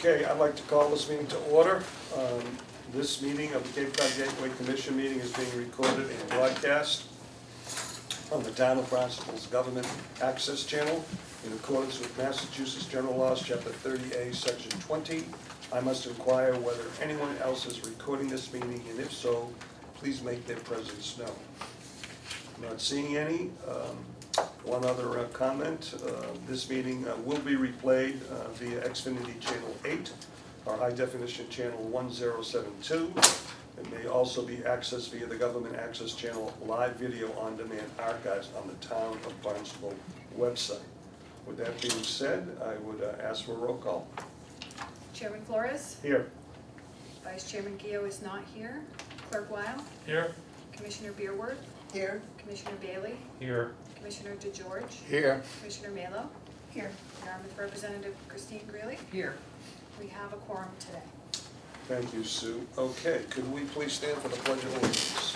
Okay, I'd like to call this meeting to order. This meeting of the Cape Cod Gateway Commission meeting is being recorded and broadcast on the Town of Barnstable's Government Access Channel in accordance with Massachusetts General Laws, Chapter 30A, Section 20. I must inquire whether anyone else is recording this meeting, and if so, please make their presence known. Not seeing any. One other comment, this meeting will be replayed via Xfinity Channel 8, or High Definition Channel 1072. It may also be accessed via the Government Access Channel live video on demand archives on the Town of Barnstable website. With that being said, I would ask for a roll call. Chairman Flores? Here. Vice Chairman Gio is not here. Clerk Weil? Here. Commissioner Beerworth? Here. Commissioner Bailey? Here. Commissioner DeGeorge? Here. Commissioner Melo? Here. Yarmouth Representative Christine Greeley? Here. We have a quorum today. Thank you, Sue. Okay, could we please stand for the Pledge of Allegiance?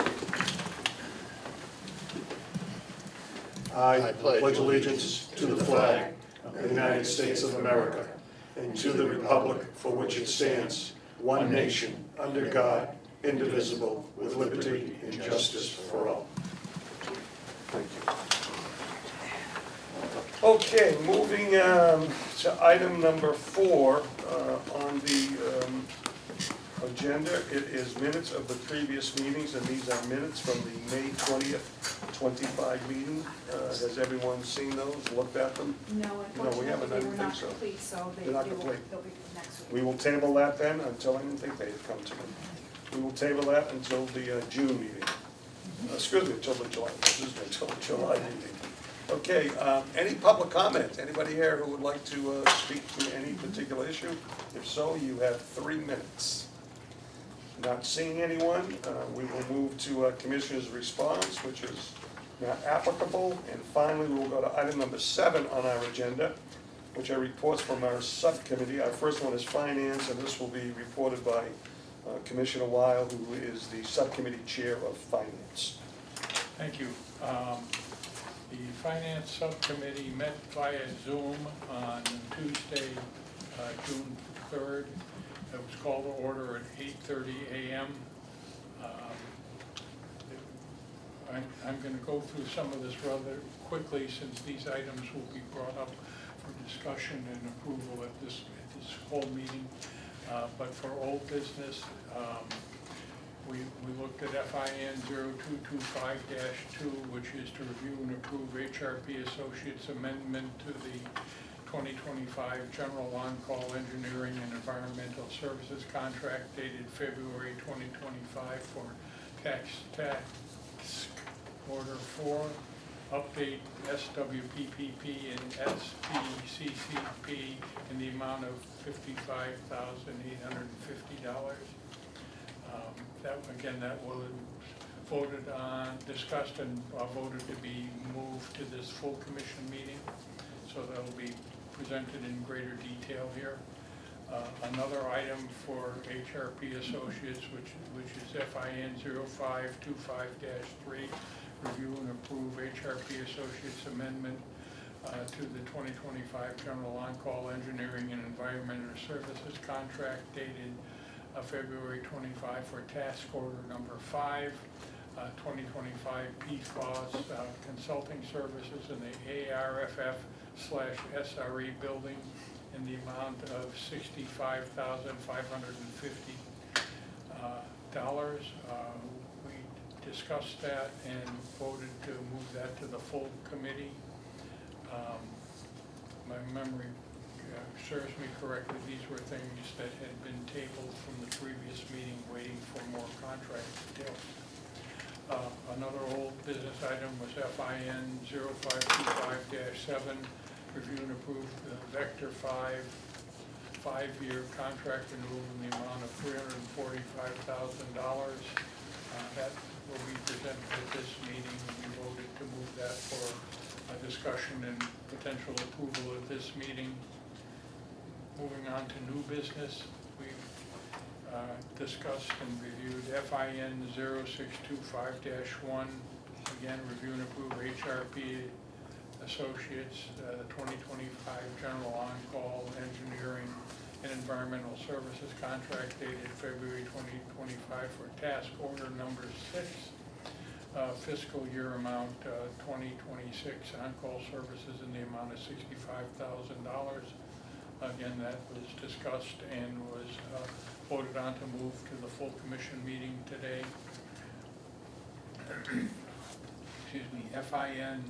I pledge allegiance to the flag of the United States of America and to the republic for which it stands, one nation, under God, indivisible, with liberty and justice for all. Thank you. Okay, moving to item number 4 on the agenda. It is minutes of the previous meetings, and these are minutes from the May 20th, 25 meeting. Has everyone seen those, looked at them? No, we haven't, I unfortunately, they didn't were think not so. complete, so They're not complete. they'll be next week. We will table that then until, I didn't think they had come to me. We will table that until the June meeting. Excuse me, until the July meeting. Okay, any public comment? Anybody here who would like to speak to any particular issue? If so, you have 3 minutes. Not seeing anyone, we will move to Commissioner's response, which is not applicable. And finally, we will go to item number 7 on our agenda, which are reports from our subcommittee. Our first one is Finance, and this will be reported by Commissioner Weil, who is the subcommittee chair of Finance. Thank you. The Finance Subcommittee met via Zoom on Tuesday, June 3rd. It was called to order at 8:30 a.m. I'm going to go through some of this rather quickly, since these items will be brought up for discussion and approval at this whole meeting. But for old business, we looked at FIN 0225-2, which is to review and approve HRP Associates Amendment to the 2025 General On-Call Engineering and Environmental Services Contract dated February 2025 for tax order 4, update SWPPP and SPCCP in the amount of $55,850. That was voted on, discussed, and voted to be moved to this full commission meeting. So that will be presented in greater detail here. Another item for HRP Associates, which is FIN 0525-3, review and approve HRP Associates Amendment to the 2025 General On-Call Engineering and Environmental Services Contract dated February 25 for task order number 5, 2025 PFAS consulting services in the ARFF/SRE building in the amount of $65,550. We discussed that and voted to move that to the full committee. My memory serves me correctly, these were things that had been tabled from the previous meeting, waiting for more contract details. Another old business item was FIN 0525-7, review and approve the Vector 5 5-year contract renewal in the amount of $345,000. That will be presented at this meeting. We voted to move that for a discussion and potential approval at this meeting. Moving on to new business, we've discussed and reviewed FIN 0625-1. Again, review and approve HRP Associates 2025 General On-Call Engineering an environmental services contract dated February 2025 for task order number 6, fiscal year amount 2026, on-call services in the amount of $65,000. Again, that was discussed and was voted on to move to the full commission meeting today. Excuse me, FIN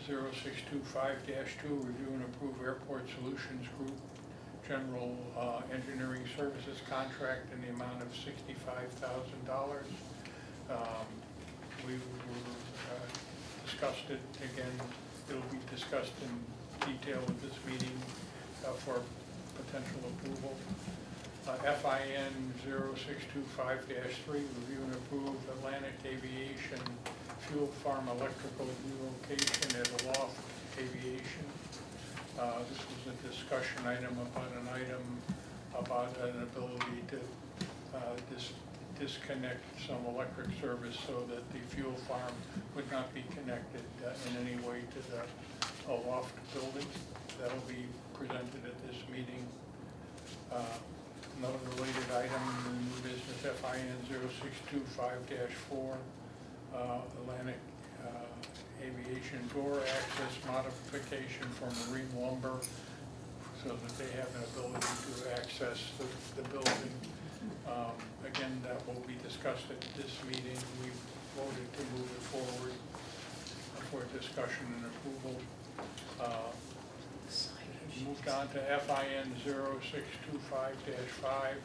0625-2, review and approve Airport Solutions Group General Engineering Services contract in the amount of $65,000. We discussed it again. It'll be discussed in detail at this meeting for potential approval. FIN 0625-3, review and approve Atlantic Aviation Fuel Farm Electrical Relocation at Aloft Aviation. This was a discussion item about an ability to disconnect some electric service so that the fuel farm would not be connected in any way to the Aloft building. That'll be presented at this meeting. Another related item in new business, FIN 0625-4, Atlantic Aviation door access modification for marine lumber so that they have an ability to access the building. Again, that will be discussed at this meeting. We voted to move it forward for discussion and approval. Moved on to FIN 0625-5,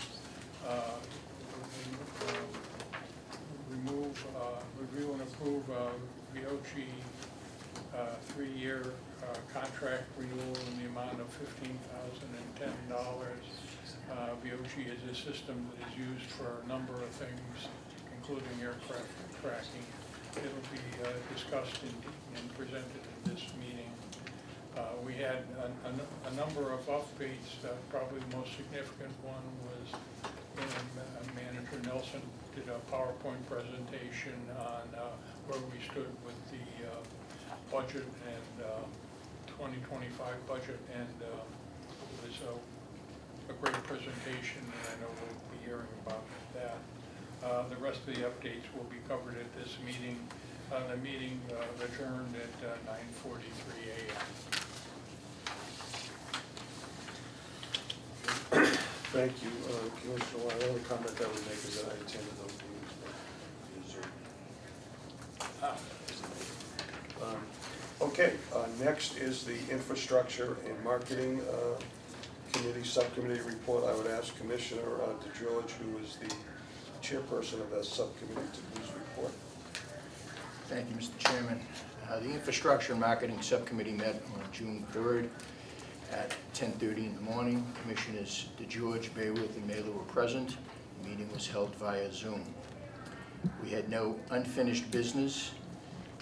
review and approve VOC 3-year contract renewal in the amount of $15,010. VOC is a system that is used for a number of things, including aircraft tracking. It'll be discussed and presented in this meeting. We had a number of updates. Probably the most significant one was Manager Nelson did a PowerPoint presentation on where we stood with the budget and 2025 budget, and it was a great presentation, and I know we'll be hearing about that. The rest of the updates will be covered at this meeting. The meeting adjourned at 9:43 a.m. Thank you, Commissioner. The only comment I would make is that I attended those meetings via Zoom. Okay, next is the Infrastructure and Marketing Committee Subcommittee report. I would ask Commissioner DeGeorge, who is the chairperson of that subcommittee, to please report. Thank you, Mr. Chairman. The Infrastructure and Marketing Subcommittee met on June 3rd at 10:30 in the morning. Commissioners DeGeorge, Bayworth, and Mailer were present. The meeting was held via Zoom. We had no unfinished business.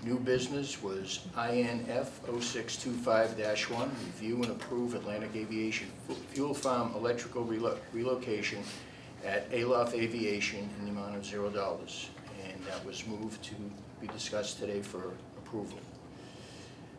New business was INF 0625-1, review and approve Atlantic Aviation Fuel Farm Electrical Relocation at Aloft Aviation in the amount of $0. And that was moved to be discussed today for approval.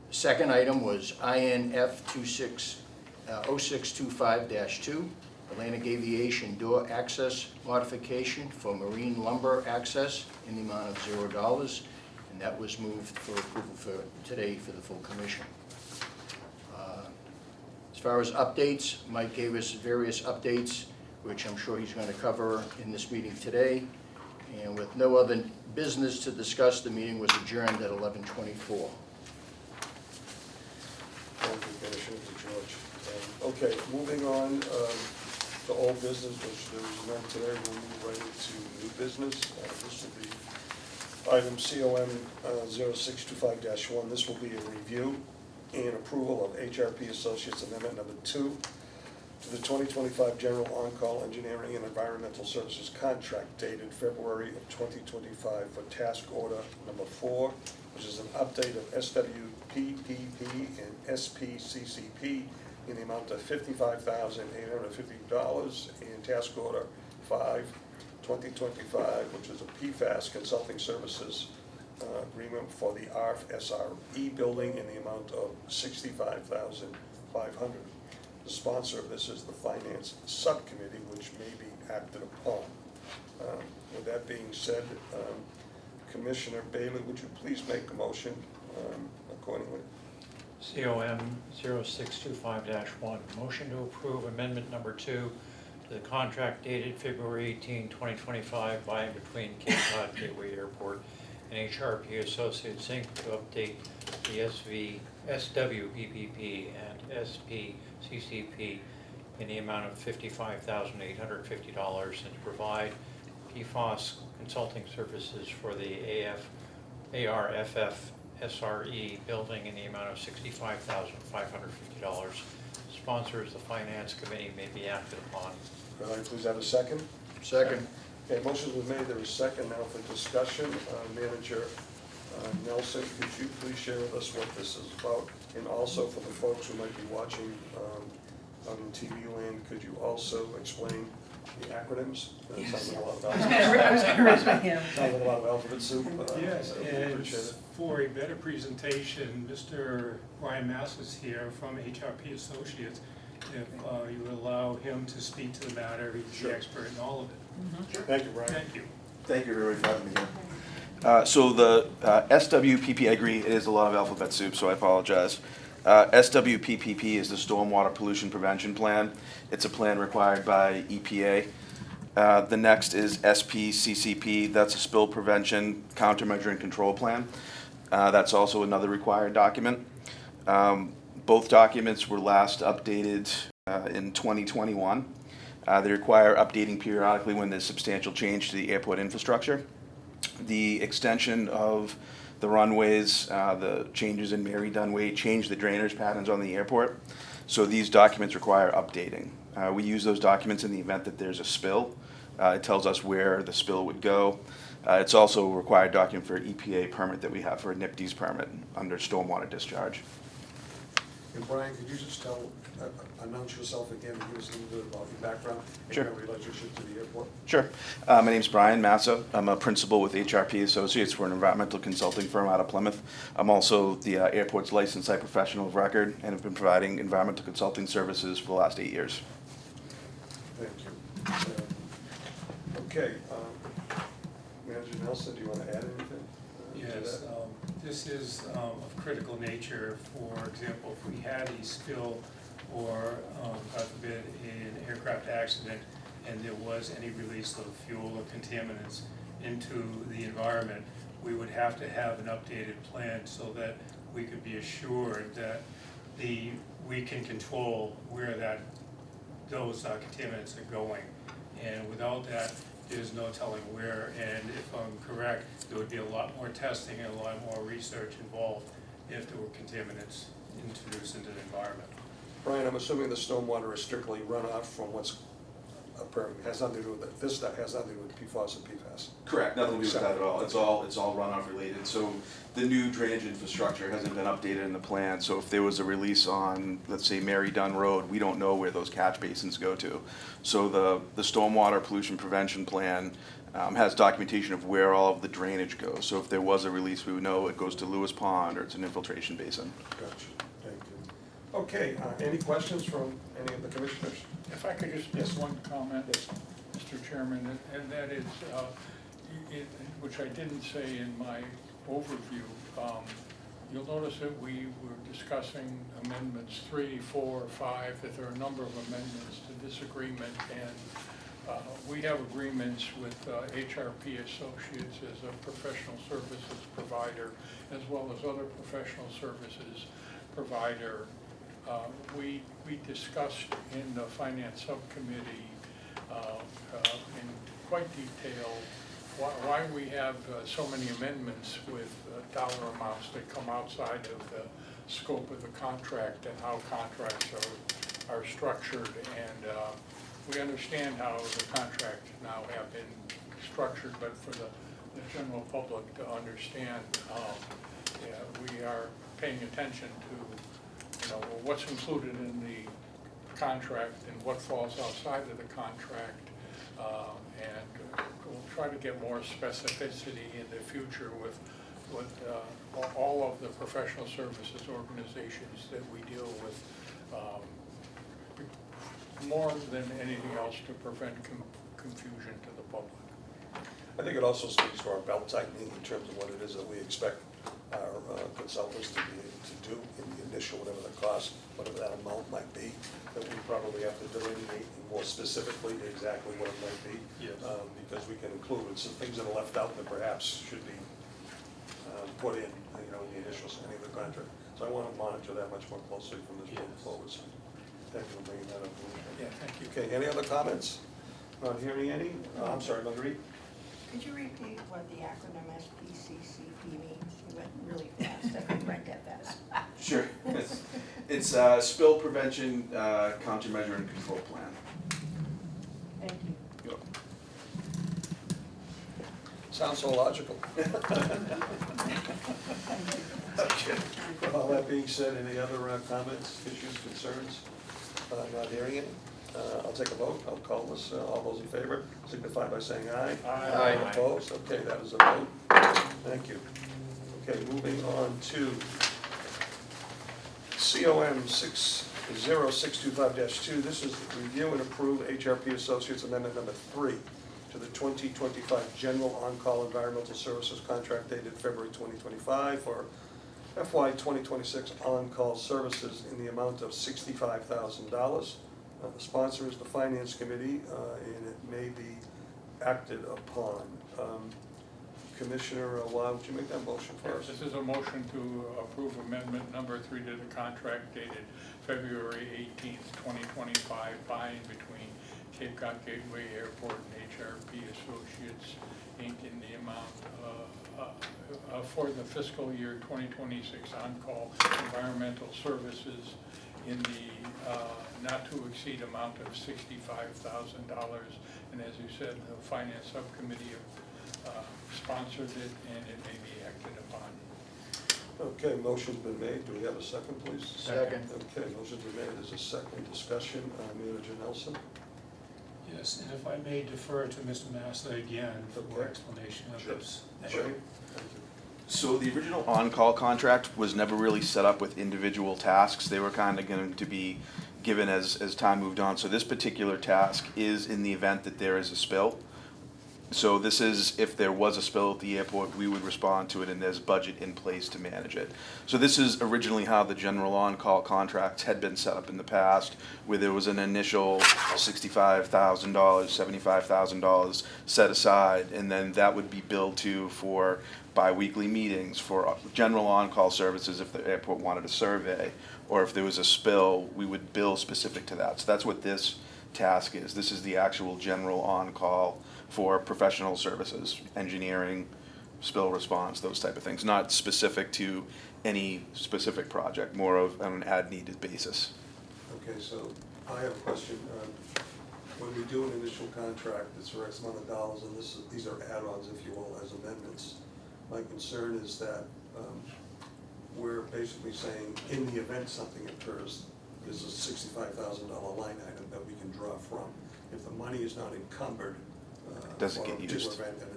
The second item was INF 0625-2, Atlantic Aviation Door Access Modification for Marine Lumber Access in the amount of $0. And that was moved for approval for today for the full commission. As far as updates, Mike gave us various updates, which I'm sure he's going to cover in this meeting today. And with no other business to discuss, the meeting was adjourned at 11:24. Thank you, Commissioner DeGeorge. Okay, moving on to old business, which there is none today. We'll move right into new business. This will be item COM 0625-1. This will be a review and approval of HRP Associates Amendment Number 2 to the 2025 General On-Call Engineering and Environmental Services Contract dated February of 2025 for task order number 4, which is an update of SWPPP and SPCCP in the amount of $55,850, and task order 5, 2025, which is a PFAS consulting services agreement for the ARF SRE building in the amount of $65,500. The sponsor of this is the Finance Subcommittee, which may be acted upon. With that being said, Commissioner Bailey, would you please make a motion accordingly? COM 0625-1, motion to approve amendment number 2 to the contract dated February 18, 2025 by and between Cape Cod Gateway Airport and HRP Associates Inc. to update the SWPPP and SPCCP in the amount of $55,850 and to provide PFAS consulting services for the ARFF SRE building in the amount of $65,550. Sponsors, the Finance Committee, may be acted upon. Could I please have a second? Second. Okay, motion was made, there is second. Now for discussion, Manager Nelson, could you please share with us what this is about? And also for the folks who might be watching on TV land, could you also explain the acronyms? That sounds like a lot of alphabet. I was gonna raise my hand. Sounds like a lot of alphabet soup. Yes, I and appreciate it. for a better presentation, Mr. Brian Mass is here from HRP Associates. If you would allow him to speak to the matter, he's Sure. the expert in all of it. Thank you, Brian. Thank you. Thank you, everybody, for having me here. So the SWPP, I agree, it is a lot of alphabet soup, so I apologize. SWPPP is the Stormwater Pollution Prevention Plan. It's a plan required by EPA. The next is SPCCP, that's a Spill Prevention Countermeasure and Control Plan. That's also another required document. Both documents were last updated in 2021. They require updating periodically when there's substantial change to the airport infrastructure. The extension of the runways, the changes in Mary Dunway change the drainage patterns on the airport. So these documents require updating. We use those documents in the event that there's a spill. It tells us where the spill would go. It's also a required document for an EPA permit that we have for a NIPD's permit under stormwater discharge. And Brian, could you just announce yourself again and give us a little bit about your background Sure. and your relationship to the airport? Sure. My name's Brian Massa. I'm a principal with HRP Associates. We're an environmental consulting firm out of Plymouth. I'm also the airport's licensed site professional of record and have been providing environmental consulting services for the last 8 years. Thank you. Okay, Manager Nelson, do you want to add anything? To Yes, that? this is of critical nature. For example, if we had a spill or, God forbid, an aircraft accident and there was any release of fuel or contaminants into the environment, we would have to have an updated plan so that we could be assured that we can control where those contaminants are going. And without that, there's no telling where, and if I'm correct, there would be a lot more testing and a lot more research involved if there were contaminants introduced into the environment. Brian, I'm assuming the stormwater is strictly runoff from what's occurring, has nothing to do with it. This stuff has nothing to do with PFAS and PFAS. Correct, nothing to do with that at all. It's all runoff related. So the new drainage infrastructure hasn't been updated in the plan. So if there was a release on, let's say, Mary Dunn Road, we don't know where those catch basins go to. So the stormwater pollution prevention plan has documentation of where all of the drainage goes. So if there was a release, we would know it goes to Lewis Pond or it's an infiltration basin. Gotcha, thank you. Okay, any questions from any of the commissioners? If I could just make one comment, Mr. Chairman, and that is, which I didn't say in my overview, you'll notice that we were discussing amendments 3, 4, 5, that there are a number of amendments to this agreement, and we have agreements with HRP Associates as a professional services provider, as well as other professional services provider. We discussed in the Finance Subcommittee in quite detail why we have so many amendments with dollar amounts that come outside of the scope of the contract and how contracts are structured. And we understand how the contract now have been structured, but for the general public to understand, we are paying attention to what's included in the contract and what falls outside of the contract, and we'll try to get more specificity in the future with all of the professional services organizations that we deal with more than anything else to prevent confusion to the public. I think it also speaks to our belt tightening in terms of what it is that we expect our consultants to be able to do in the initial, whatever the cost, whatever that amount might be, that we probably have to delineate more specifically exactly what it might be. Yes. Because we can include some things that are left out that perhaps should be put in, in the initial signing of the contract. So I want to monitor that much more closely from this point Yes. forward. So thank you for bringing that up. Yeah, thank you. Okay, any other comments? Not hearing any? I'm sorry, Marguerite? Could you repeat what the acronym SPCCP means? You went really fast, I couldn't write that fast. Sure. It's spill prevention, countermeasure and control plan. Thank you. Yep. Sounds so logical. Okay. With all that being said, any other comments, issues, concerns? Not hearing any? I'll take a vote. I'll call this. All those in favor signify by saying aye. Aye. Opposed? Okay, that is a vote. Thank you. Okay, moving on to COM 60625-2. This is review and approve HRP Associates Amendment Number 3 to the 2025 General On-Call Environmental Services Contract dated February 2025 for FY 2026 on-call services in the amount of $65,000. The sponsor is the Finance Committee, and it may be acted upon. Commissioner Weil, would you make that motion for us? This is a motion to approve amendment number 3 to the contract dated February 18th, 2025, by and between Cape Cod Gateway Airport and HRP Associates, Inc. in the amount for the fiscal year 2026 on-call environmental services in the not to exceed amount of $65,000. And as you said, the Finance Subcommittee sponsored it, and it may be acted upon. Okay, motion's been made. Do we have a second, please? Second. Okay, motion's been made. There's a second discussion. Manager Nelson? Yes, and if I may defer to Mr. Massa again for Okay. explanation of Sure. this. Sure. Thank you. So the original on-call contract was never really set up with individual tasks. They were kind of going to be given as time moved on. So this particular task is in the event that there is a spill. So this is, if there was a spill at the airport, we would respond to it, and there's budget in place to manage it. So this is originally how the general on-call contracts had been set up in the past, where there was an initial $65,000, $75,000 set aside, and then that would be billed to for bi-weekly meetings, for general on-call services if the airport wanted a survey, or if there was a spill, we would bill specific to that. So that's what this task is. This is the actual general on-call for professional services, engineering, spill response, those type of things, not specific to any specific project, more of on an as-needed basis. Okay, so I have a question. When we do an initial contract, it's for X amount of dollars, and these are add-ons, if you will, as amendments. My concern is that we're basically saying, in the event something occurs, there's a $65,000 line item that we can draw from. If the money is not encumbered, Doesn't for get a particular used. event, then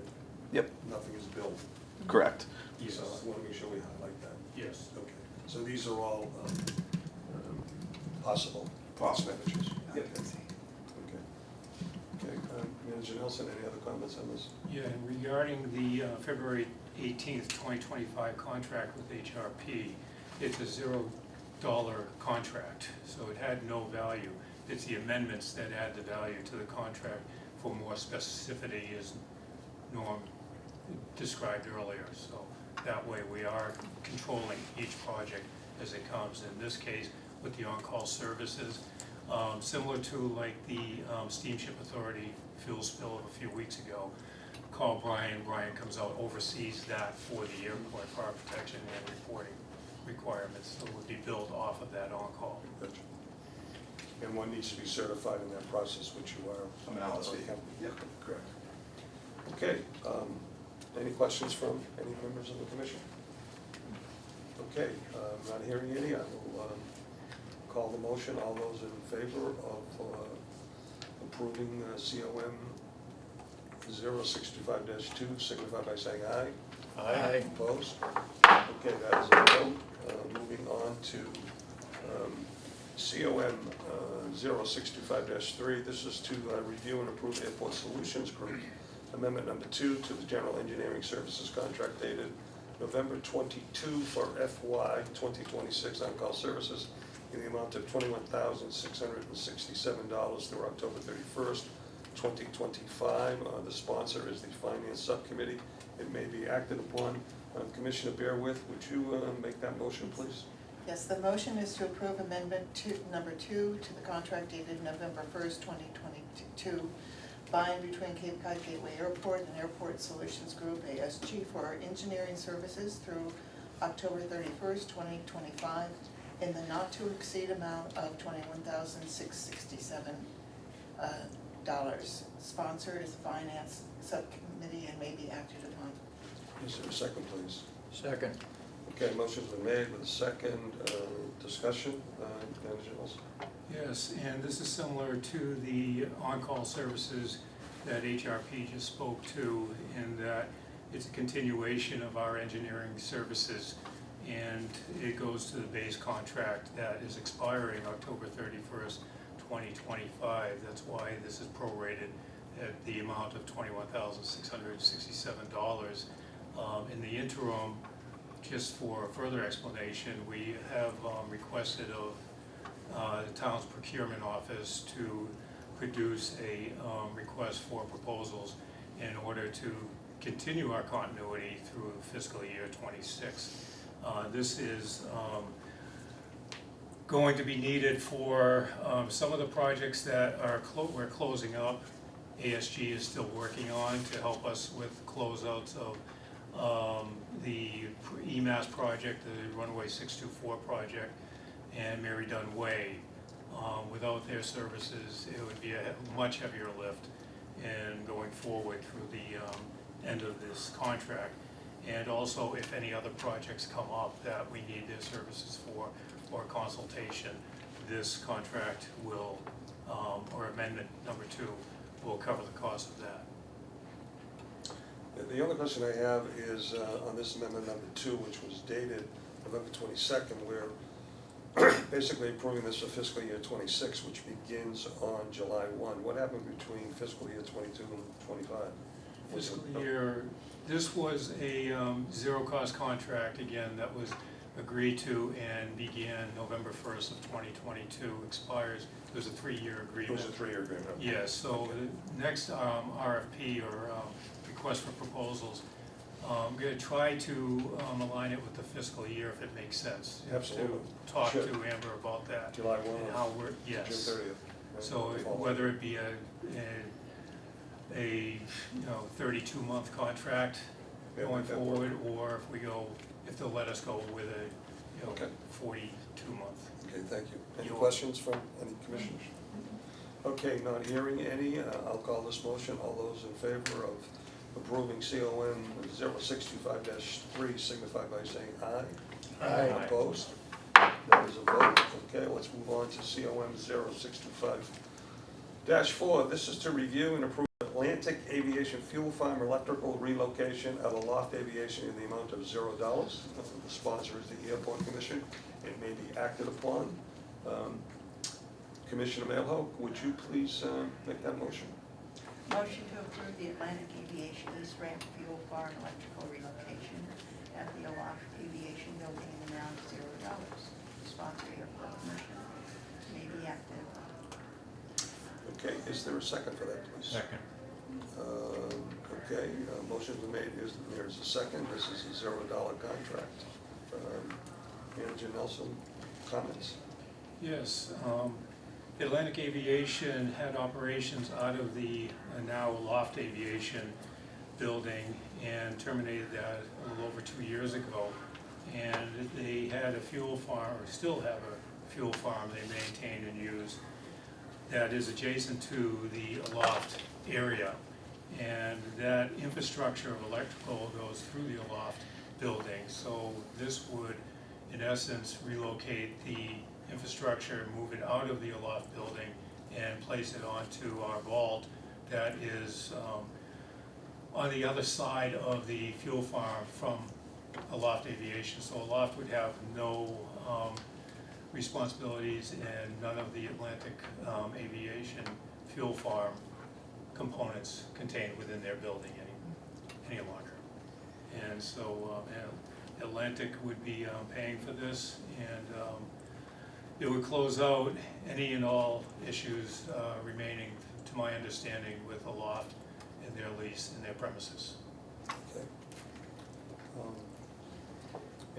Yep, nothing is billed. correct. Yes. So I want to make sure we highlight that. Yes. Okay, so these are all possible expenditures. Yep. Okay. Okay, Manager Nelson, any other comments on this? Yeah, and regarding the February 18th, 2025 contract with HRP, it's a $0 contract, so it had no value. It's the amendments that add the value to the contract for more specificity, as Norm described earlier. So that way we are controlling each project as it comes. In this case, with the on-call services, similar to like the Steamship Authority fuel spill of a few weeks ago, call Brian comes out, oversees that for the airport fire protection and reporting requirements, so it would be built off of that on-call. Gotcha. And one needs to be certified in that process, which you are. I'm an LLC. Yeah, correct. Okay, any questions from any members of the commission? Okay, not hearing any, I will call the motion. All those in favor of approving COM 0625-2 signify by saying aye. Aye. Opposed? Okay, that is a vote. Moving on to COM 0625-3, this is to review and approve Airport Solutions Group, amendment number 2 to the general engineering services contract dated November 22 for FY 2026 on-call services in the amount of $21,667 through October 31st, 2025. The sponsor is the Finance Subcommittee. It may be acted upon. Commissioner Bearwith, would you make that motion, please? Yes, the motion is to approve amendment number 2 to the contract dated November 1st, 2022, by and between Cape Cod Gateway Airport and Airport Solutions Group, ASG, for engineering services through October 31st, 2025, in the not-to-exceed amount of $21,667. Sponsor is the Finance Subcommittee and may be acted upon. Is there a second, please? Second. Okay, motion's been made with a second. Discussion, Manager Nelson? Yes, and this is similar to the on-call services that HRP just spoke to, in that it's a continuation of our engineering services, and it goes to the base contract that is expiring October 31st, 2025. That's why this is prorated at the amount of $21,667. In the interim, just for further explanation, we have requested of the town's procurement office to produce a request for proposals in order to continue our continuity through fiscal year 26. This is going to be needed for some of the projects that are we're closing up. ASG is still working on to help us with closeouts of the EMAS project, the Runway 624 project, and Mary Dunn Way. Without their services, it would be a much heavier lift in going forward through the end of this contract. And also, if any other projects come up that we need their services for, or consultation, this contract will, or amendment number 2, will cover the cost of that. The only question I have is on this amendment number 2, which was dated November 22nd, we're basically approving this for fiscal year 26, which begins on July 1. What happened between fiscal year 22 and 25? Fiscal year, this was a zero-cost contract, again, that was agreed to and began November 1st of 2022, expires, it was a 3-year It agreement. was a 3-year agreement. Yes, so Okay. the next RFP, or request for proposals, I'm going to try to align it with the fiscal year if it makes sense. Absolutely. To talk Sure. to Amber about that. July And 1 how we're, to yes. June 30th. So whether it be a 32-month contract Yeah, going make that forward, work. or if we go, if they'll let us go with a, Okay. 42-month. Okay, thank you. Any You're questions from any commissioners? Okay, not hearing any, I'll call this motion. All those in favor of approving COM 0625-3 signify by saying aye. Aye. Opposed? That is a vote. Okay, let's move on to COM 0625-4. This is to review and approve Atlantic Aviation Fuel Farm electrical relocation at Aloft Aviation in the amount of $0. The sponsor is the Airport Commission. It may be acted upon. Commissioner Mayhew, would you please make that motion? Motion to approve the Atlantic Aviation East Ramp Fuel Farm electrical relocation at the Aloft Aviation Building in the amount of $0. Sponsor Airport Commission may be active. Okay, is there a second for that, please? Second. Okay, motion's been made, there's a second, this is a $0 contract. Manager Nelson, comments? Yes, Atlantic Aviation had operations out of the now Aloft Aviation building and terminated that a little over 2 years ago. And they had a fuel farm, or still have a fuel farm they maintain and use that is adjacent to the Aloft area. And that infrastructure of electrical goes through the Aloft building. So this would, in essence, relocate the infrastructure, move it out of the Aloft building and place it onto our vault that is on the other side of the fuel farm from Aloft Aviation. So Aloft would have no responsibilities and none of the Atlantic Aviation Fuel Farm components contained within their building any longer. And so Atlantic would be paying for this, and it would close out any and all issues remaining, to my understanding, with a loft in their lease in their premises. Okay.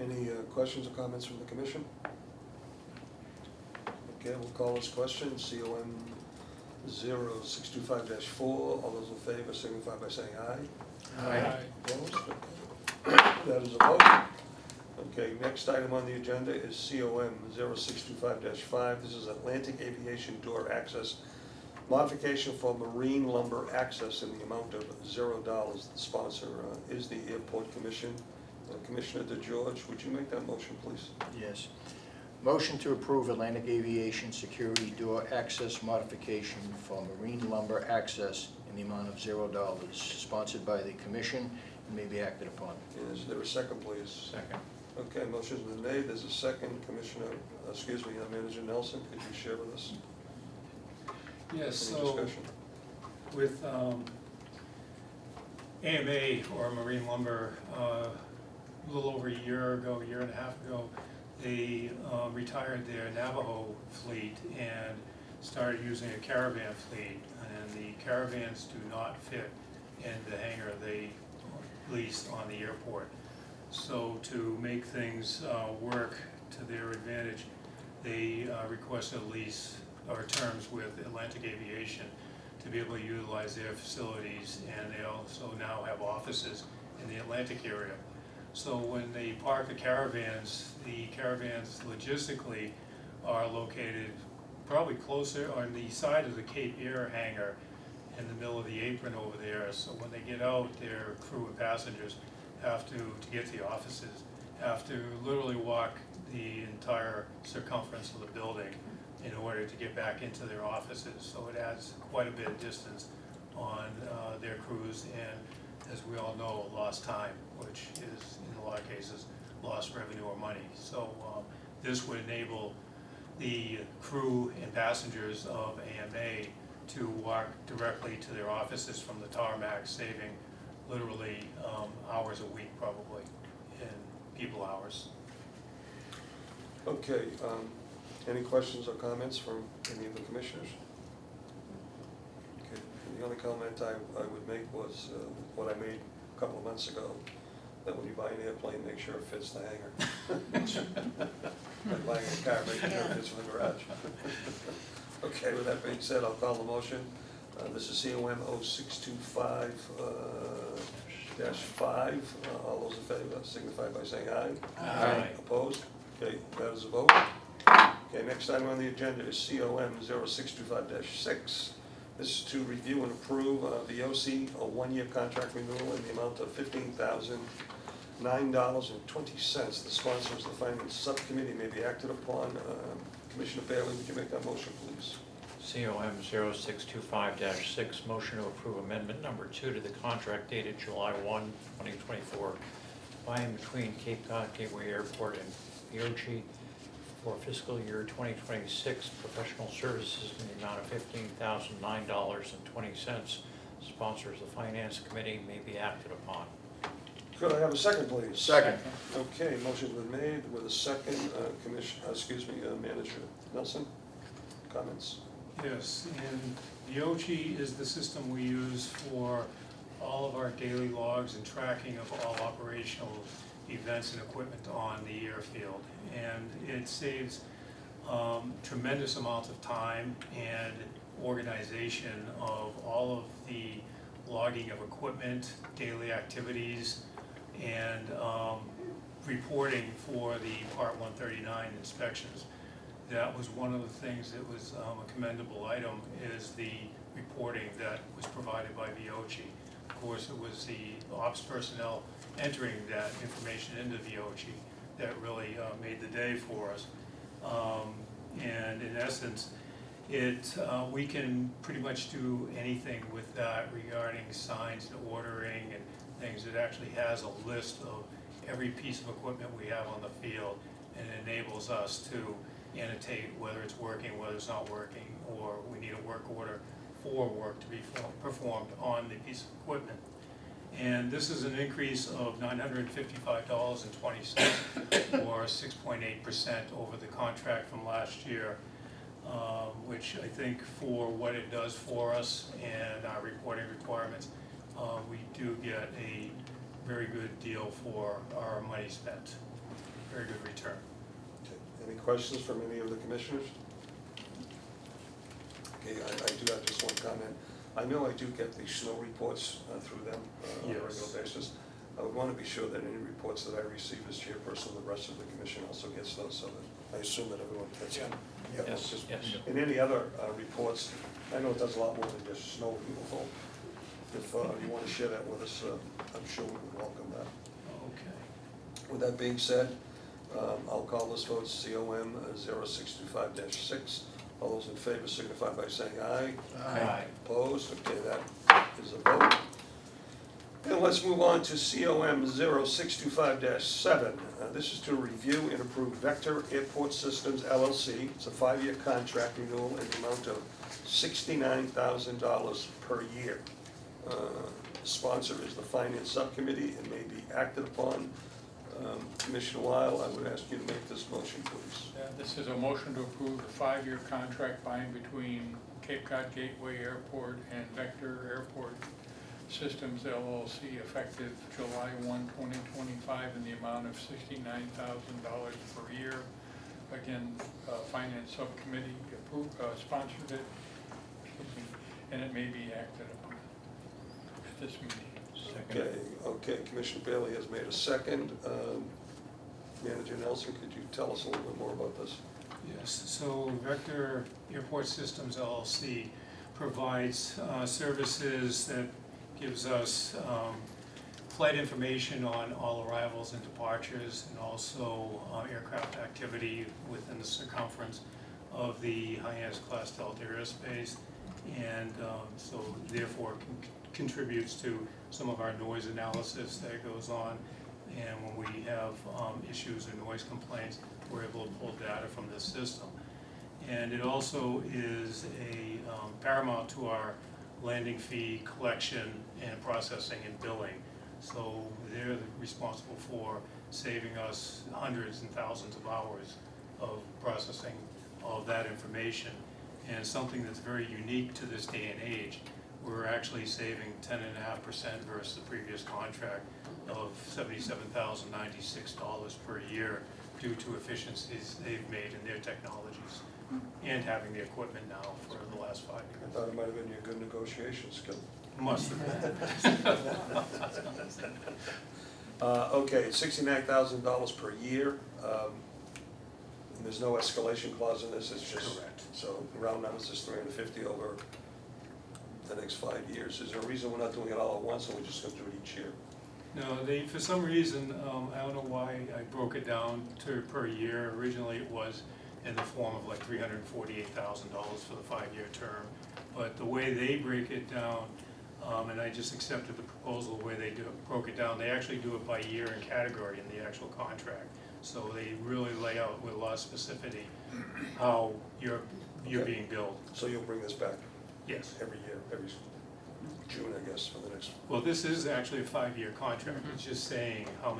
Any questions or comments from the commission? Okay, we'll call this question, COM 0625-4. All those in favor signify by saying aye. Aye. Opposed? That is a vote. Okay, next item on the agenda is COM 0625-5. This is Atlantic Aviation Door Access Modification for Marine Lumber Access in the amount of $0. The sponsor is the Airport Commission. Commissioner DeGeorge, would you make that motion, please? Yes. Motion to approve Atlantic Aviation Security Door Access Modification for Marine Lumber Access in the amount of $0, sponsored by the Commission and may be acted upon. Is there a second, please? Second. Okay, motion's been made. There's a second. Manager Nelson, could you share with us Yes, any so discussion? with AMA, or Marine Lumber, a little over a year and a half ago, they retired their Navajo fleet and started using a caravan fleet, and the caravans do not fit in the hangar they lease on the airport. So to make things work to their advantage, they requested a lease or terms with Atlantic Aviation to be able to utilize their facilities, and they also now have offices in the Atlantic area. So when they park the caravans logistically are located probably closer on the side of the Cape Air hangar in the middle of the apron over there. So when they get out, their crew and passengers have to get to the offices, have to literally walk the entire circumference of the building in order to get back into their offices. So it adds quite a bit of distance on their crews, and as we all know, lost time, which is in a lot of cases lost revenue or money. So this would enable the crew and passengers of AMA to walk directly to their offices from the tarmac, saving literally hours a week probably in people hours. Okay, any questions or comments from any of the commissioners? Okay, the only comment I would make was what I made a couple of months ago, that when you buy an airplane, make sure it fits the hangar. Like buying a car, make sure it fits in the garage. Okay, with that being said, I'll call the motion. This is COM 0625 -5. All those in favor signify by saying aye. Aye. Opposed? Okay, that is a vote. Okay, next item on the agenda is COM 0625-6. This is to review and approve VOC, a one-year contract renewal in the amount of $15,009.20. The sponsor is the Finance Subcommittee, may be acted upon. Commissioner Bailey, would you make that motion, please? COM 0625-6, motion to approve amendment number 2 to the contract dated July 1, 2024, by and between Cape Cod Gateway Airport and VOG for fiscal year 2026 professional services in the amount of $15,009.20. Sponsors the Finance Committee, may be acted upon. Could I have a second, please? Second. Okay, motion's been made with a second. Manager Nelson, comments? Yes, and VOG is the system we use for all of our daily logs and tracking of all operational events and equipment on the airfield. And it saves tremendous amounts of time and organization of all of the logging of equipment, daily activities, and reporting for the Part 139 inspections. That was one of the things that was a commendable item, is the reporting that was provided by VOG. Of course, it was the ops personnel entering that information into VOG that really made the day for us. And in essence, we can pretty much do anything with that regarding signs and ordering and things. It actually has a list of every piece of equipment we have on the field, and it enables us to annotate whether it's working, whether it's not working, or we need a work order for work to be performed on the piece of equipment. And this is an increase of $955.20, or 6.8% over the contract from last year, which I think for what it does for us and our reporting requirements, we do get a very good deal for our money spent. Very good return. Okay. Any questions from any of the commissioners? Okay, I do have just one comment. I know I do get the snow reports through them on a Yes. regular basis. I would want to be sure that any reports that I receive as chairperson, the rest of the commission also gets those, so that I assume that everyone gets them. Yeah, Yes, just- yes. And any other reports, I know it does a lot more than just snow removal. If you want to share that with us, I'm sure we would welcome that. Okay. With that being said, I'll call this vote COM 0625-6. All those in favor signify by saying aye. Aye. Opposed? Okay, that is a vote. And let's move on to COM 0625-7. This is to review and approve Vector Airport Systems LLC. It's a 5-year contract renewal in the amount of $69,000 per year. The sponsor is the Finance Subcommittee and may be acted upon. Commissioner Weil, I would ask you to make this motion, please. This is a motion to approve the 5-year contract by and between Cape Cod Gateway Airport and Vector Airport Systems LLC effective July 1, 2025 in the amount of $69,000 per year. Again, Finance Subcommittee sponsored it, and it may be acted upon at this meeting. Okay, Commissioner Bailey has made a second. Manager Nelson, could you tell us a little bit more about this? Yes, so Vector Airport Systems LLC provides services that gives us flight information on all arrivals and departures, and also aircraft activity within the circumference of the Hyannis class Delta airspace, and so therefore contributes to some of our noise analysis that goes on. And when we have issues or noise complaints, we're able to pull data from this system. And it also is a paramount to our landing fee collection and processing and billing. So they're responsible for saving us hundreds and thousands of hours of processing all of that information. And something that's very unique to this day and age, we're actually saving 10.5% versus the previous contract of $77,096 per year due to efficiencies they've made in their technologies and having the equipment now for the last 5 I years. thought it might have been your good negotiation skill. Must have been. Okay, $69,000 per year. And there's no escalation clause in this, it's just. Correct. So round numbers is 350 over the next 5 years. Is there a reason we're not doing it all at once, or we're just gonna do it each year? No, they, for some reason, I don't know why I broke it down to per year. Originally, it was in the form of like $348,000 for the 5-year term. But the way they break it down, and I just accepted the proposal, the way they broke it down, they actually do it by year and category in the actual contract. So they really lay out with a lot of specificity how you're Okay. being billed. So you'll bring this back Yes. every year, every June, I guess, for the next. Well, this is actually a 5-year contract. It's just saying how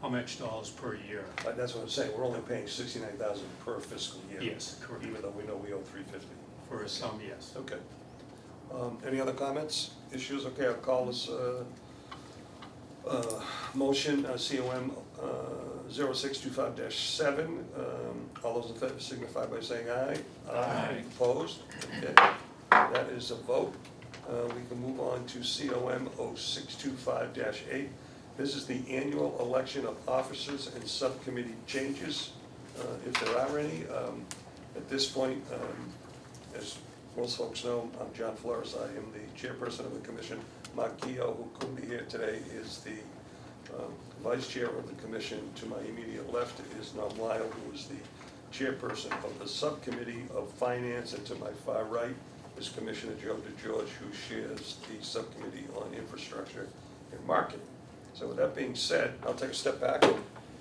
much dollars per year. That's what I'm saying, we're only paying $69,000 per fiscal year. Yes, correct. Even though we know we owe $350. For some, yes. Okay. Any other comments, issues? Okay, I'll call this motion, COM 0625-7. All those in favor signify by saying aye. Aye. Opposed? Okay, that is a vote. We can move on to COM 0625-8. This is the annual election of officers and subcommittee changes, if there are any. At this point, as most folks know, I'm John Flores. I am the chairperson of the commission. Mark Keogh, who couldn't be here today, is the vice chair of the commission. To my immediate left is Norm Lyle, who is the chairperson of the subcommittee of finance, and to my far right is Commissioner Joe DeGeorge, who shares the subcommittee on infrastructure and marketing. So with that being said, I'll take a step back and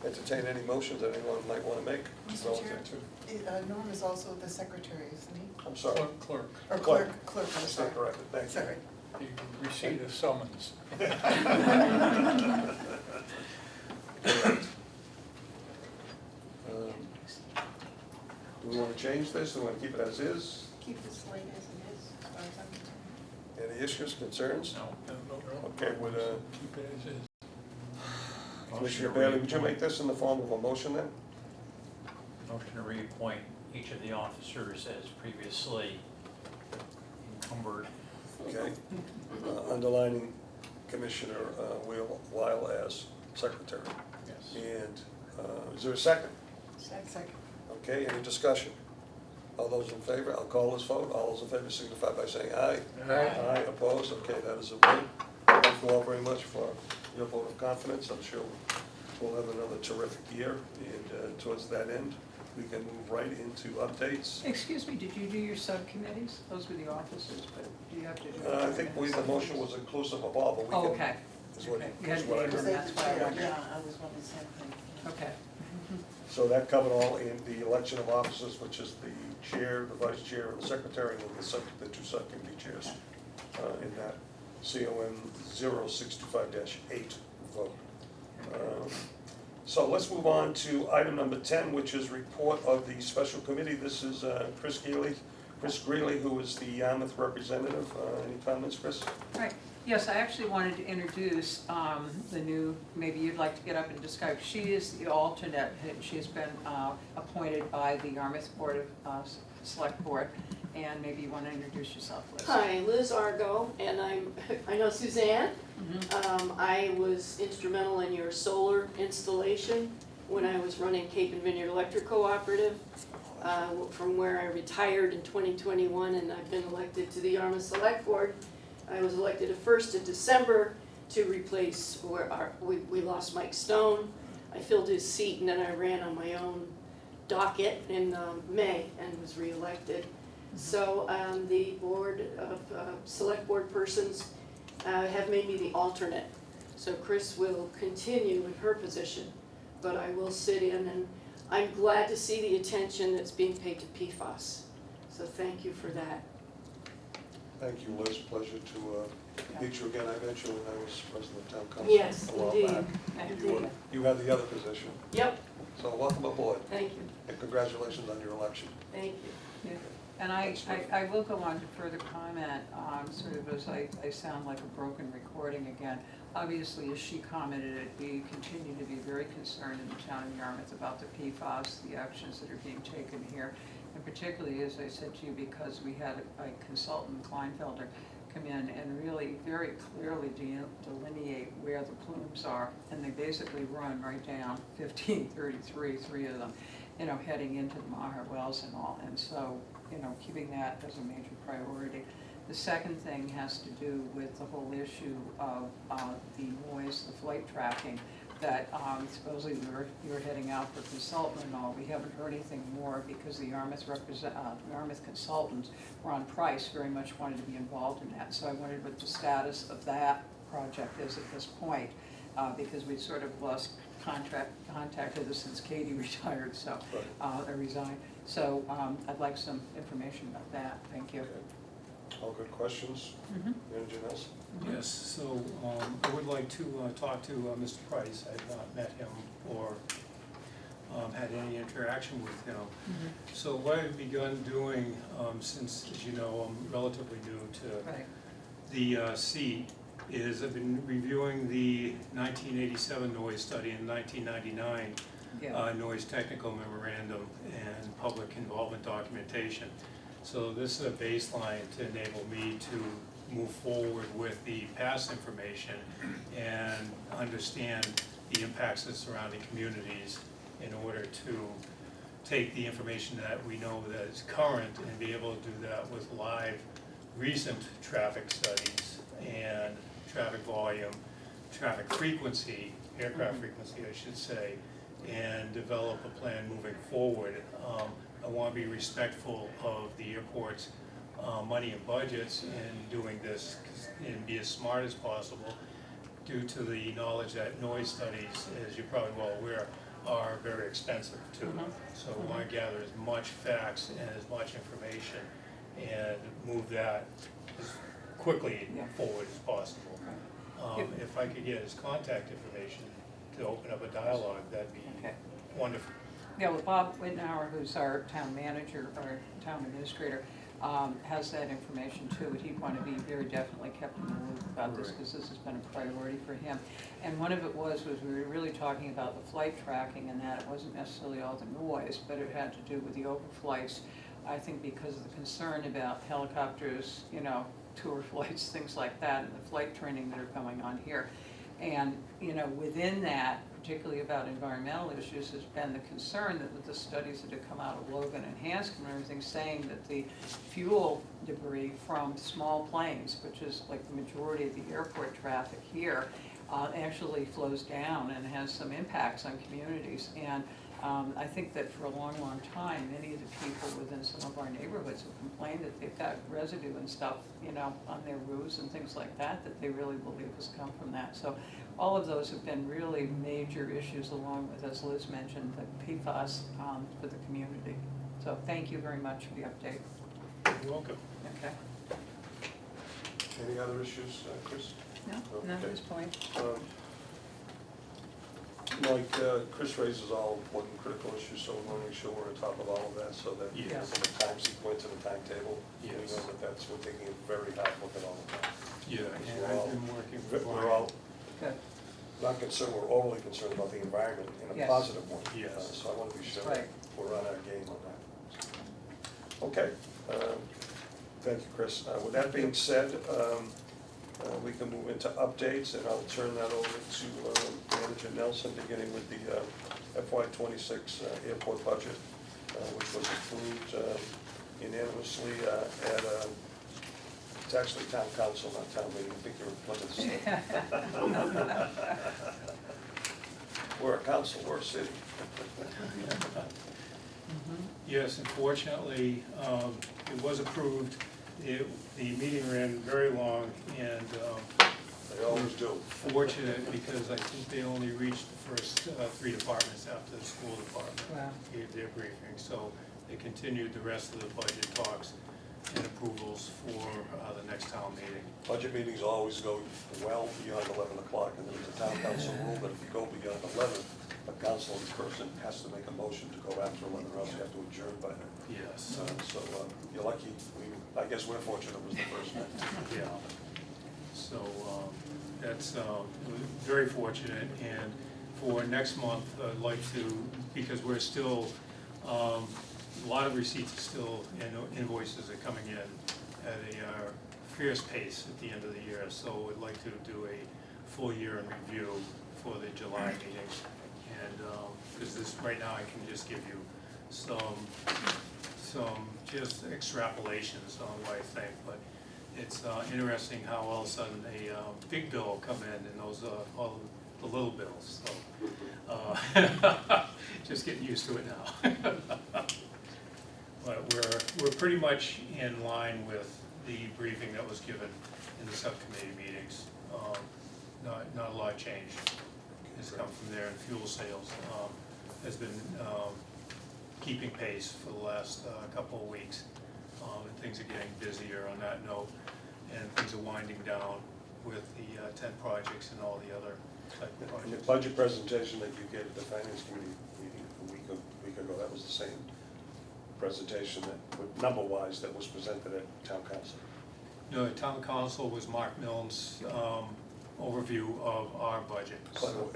entertain any motions that anyone might want to make. Mr. relative Chair? to- Norm is also the secretary, isn't he? I'm sorry. Clerk, Or Clerk. clerk, I I'm stand sorry. corrected, thank you. Sorry. the receipt of summons. Do we want to change this? Do we want to keep it as is? Keep this slate as it is, as far as I'm concerned. Any issues, concerns? No. Okay, would, Keep it as is. Commissioner Bailey, would you make this in the form of a motion then? Motion to reappoint each of the officers as previously encumbered. Okay. Underlining Commissioner Weil as secretary. Yes. And is there a second? Second. Okay, any discussion? All those in favor, I'll call this vote. All those in favor signify by saying aye. Aye, opposed? Okay, that is a vote. Thank you all very much for your vote of confidence. I'm sure we'll have another terrific year, and towards that end, we can move right into updates. Excuse me, did you do your subcommittees? Those were the officers, but do you have to do? I think the motion was inclusive of all, but we Oh, can. okay. Is what, Okay. You is had what I named heard. them. That's why I wondered. Yeah, I was wondering the same thing. Okay. So that covered all in the election of officers, which is the chair, the vice chair, and the secretary, and then the two subcommittee chairs in that CON 0625-8 vote. So let's move on to item number 10, which is report of the special committee. This is Chris Greeley, who is the Yarmouth representative. Any comments, Chris? Right. Yes, I actually wanted to introduce the new, maybe you'd like to get up and describe. She is the alternate. She has been appointed by the Yarmouth Board of Select Board. And maybe you want to introduce yourself, Liz. Hi, Liz Argo, and I know Suzanne. I was instrumental in your solar installation when I was running Cape and Vineyard Electric Cooperative, from where I retired in 2021, and I've been elected to the Yarmouth Select Board. I was elected at 1st of December to replace where we lost Mike Stone. I filled his seat, and then I ran on my own docket in May and was reelected. So the board of select board persons have made me the alternate. So Chris will continue in her position, but I will sit in, and I'm glad to see the attention that's being paid to PFAS. So thank you for that. Thank you, Liz. Pleasure to meet you again. I met you when I was president of town council. Yes, a while indeed. back. Indeed. You had the other position. Yep, So welcome aboard, thank you, and congratulations on your election. thank you. Yeah. And I will go on to further comment, sort of as I sound like a broken recording again. Obviously, as she commented, we continue to be very concerned in the town of Yarmouth about the PFAS, the actions that are being taken here. And particularly, as I said to you, because we had a consultant, Kleinfelder, come in and really very clearly delineate where the plumes are. And they basically run right down 1533, 3 of them, heading into the Maher wells and all. And so, keeping that as a major priority. The second thing has to do with the whole issue of the noise, the flight tracking, that supposedly we were heading out for consultant and all. We haven't heard anything more because the Yarmouth consultants, Ron Price, very much wanted to be involved in that. So I wondered what the status of that project is at this point, because we'd sort of lost contact with us since Katie retired, so I resigned. So I'd like some information about that. Thank you. Okay. All good questions. Anything else? Yes, so I would like to talk to Mr. Price. I've not met him or had any interaction with him. So what I've begun doing, since, as you know, I'm relatively new to Right. the seat, is I've been reviewing the 1987 noise study and 1999 Yeah. noise technical memorandum and public involvement documentation. So this is a baseline to enable me to move forward with the past information and understand the impacts of surrounding communities in order to take the information that we know that is current and be able to do that with live recent traffic studies and traffic volume, traffic frequency, aircraft frequency I should say, and develop a plan moving forward. I want to be respectful of the airport's money and budgets in doing this and be as smart as possible due to the knowledge that noise studies, as you're probably well aware, are very expensive too. Mhm. So we wanna gather as much facts and as much information and move that as quickly Yeah. forward as possible. Yep. If I could get his contact information to open up a dialogue, that'd be Okay. wonderful. Yeah, well, Bob Wittenauer, who's our town manager, or town administrator, has that information too. He'd want to be very definitely kept in the loop about this, Right. because this has been a priority for him. And one of it was we were really talking about the flight tracking, and that it wasn't necessarily all the noise, but it had to do with the overflights. I think because of the concern about helicopters, you know, tour flights, things like that, and the flight training that are going on here. And, you know, within that, particularly about environmental issues, has been the concern that with the studies that have come out of Logan and Hanscom and everything, saying that the fuel debris from small planes, which is like the majority of the airport traffic here, actually flows down and has some impacts on communities. And I think that for a long, long time, many of the people within some of our neighborhoods have complained that they've got residue and stuff, you know, on their roofs and things like that, that they really believe has come from that. So all of those have been really major issues, along with, as Liz mentioned, the PFAS for the community. So thank you very much for the update. You're welcome. Okay? Any other issues, Chris? No, not at this point. Like, Chris raises all important critical issues, so we want to make sure we're on top of all of that, so that in Yes. the time sequence and the timetable, we know Yes. that we're taking a very hard look at all of that. Yeah, and We're all- I've been working with We're all Good. not concerned, we're overly concerned about the environment in a Yes. positive one. Yes. So I want to be sure That's that right. we're on our game on that. Okay, thank you, Chris. With that being said, we can move into updates, and I'll turn that over to Manager Nelson, beginning with the FY '26 airport budget, which was approved unanimously at, it's actually town council, not town meeting. I think you're in Plymouth. We're a council, we're a city. Yes, unfortunately, it was approved. The meeting ran very long, and They always do. fortunate because I think they only reached the first three departments after the school department Wow. gave their briefing. So they continued the rest of the budget talks and approvals for the next town meeting. Budget meetings always go well beyond 11 o'clock, and there's a town council rule that if you go beyond 11, a council person has to make a motion to go after 11, or else you have to adjourn by then. Yes. So you're lucky, I guess we're fortunate it was the first night. Yeah. So that's very fortunate, and for next month, I'd like to, because we're still, a lot of receipts are still, and invoices are coming in at a fierce pace at the end of the year, so we'd like to do a full year in review for the July meeting. And, because this, right now, I can just give you some just extrapolations on what I think, but it's interesting how all of a sudden a big bill will come in, and those are all the little bills, so just getting used to it now. But we're pretty much in line with the briefing that was given in the subcommittee meetings. Not a lot of change has come from there, and fuel sales has been keeping pace for the last couple of weeks. And things are getting busier on that note, and things are winding down with the 10 projects and all the other type of And the projects. budget presentation that you gave at the finance committee meeting a week ago, that was the same presentation that, number-wise, that was presented at town council. No, the town council was Mark Milne's overview of our budget. So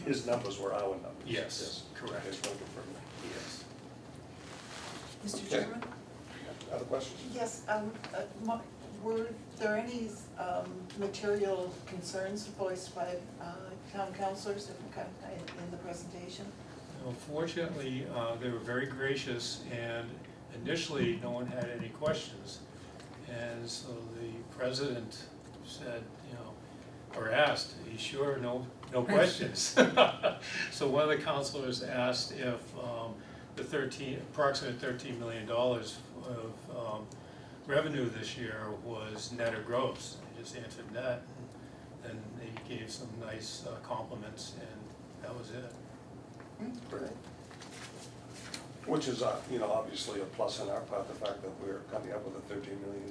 his numbers were our numbers. Yes, correct. I just want to confirm that. Yes. Mr. Okay. Chairman? Other questions? Yes, were there any material concerns voiced by town councilors in the presentation? Fortunately, they were very gracious, and initially, no one had any questions. And so the president said, or asked, "Are you sure, no questions?" So one of the councilors asked if the approximate $13 million of revenue this year was net or gross. I just answered net, and they gave some nice compliments, and that was it. Good. Which is, obviously a plus on our part, the fact that we're coming up with a $13 million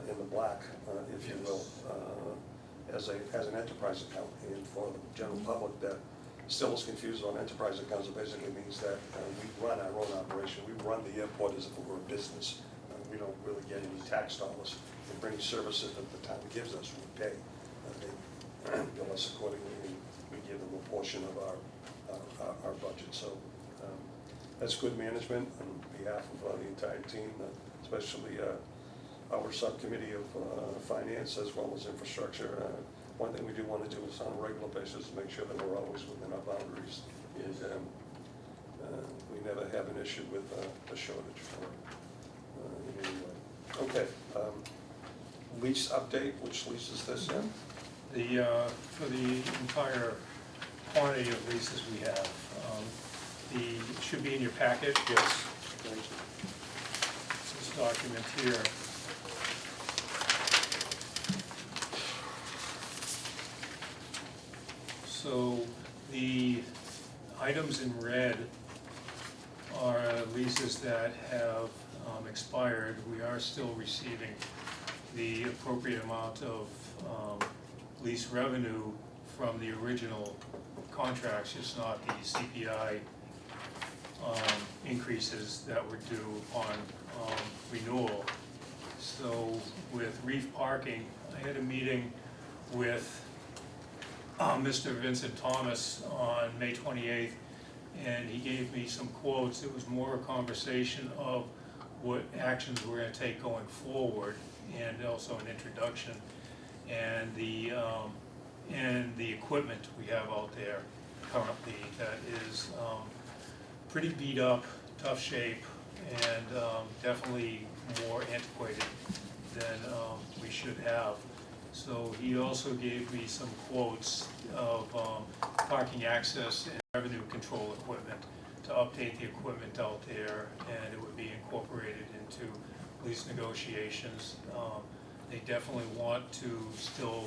in the black, if you will, as an enterprise account. And for the general public that still is confused on enterprise accounts, it basically means that we run our own operation. We run the airport as if it were a business. We don't really get any tax dollars for any services that the town gives us. We pay. They bill us accordingly, and we give them a portion of our budget. So that's good management on behalf of the entire team, especially our subcommittee of finance as well as infrastructure. One thing we do want to do is on a regular basis, make sure that we're always within our boundaries. And we never have an issue with a shortage in any way. Okay, lease update, which lease is this in? For the entire quantity of leases we have, it should be in your packet. Yes. Thank you. This document here. So the items in red are leases that have expired. We are still receiving the appropriate amount of lease revenue from the original contracts, just not the CPI increases that were due upon renewal. So with Reef Parking, I had a meeting with Mr. Vincent Thomas on May 28th, and he gave me some quotes. It was more a conversation of what actions we're going to take going forward, and also an introduction, and the equipment we have out there currently that is pretty beat up, tough shape, and definitely more antiquated than we should have. So he also gave me some quotes of parking access and revenue control equipment to update the equipment out there, and it would be incorporated into lease negotiations. They definitely want to still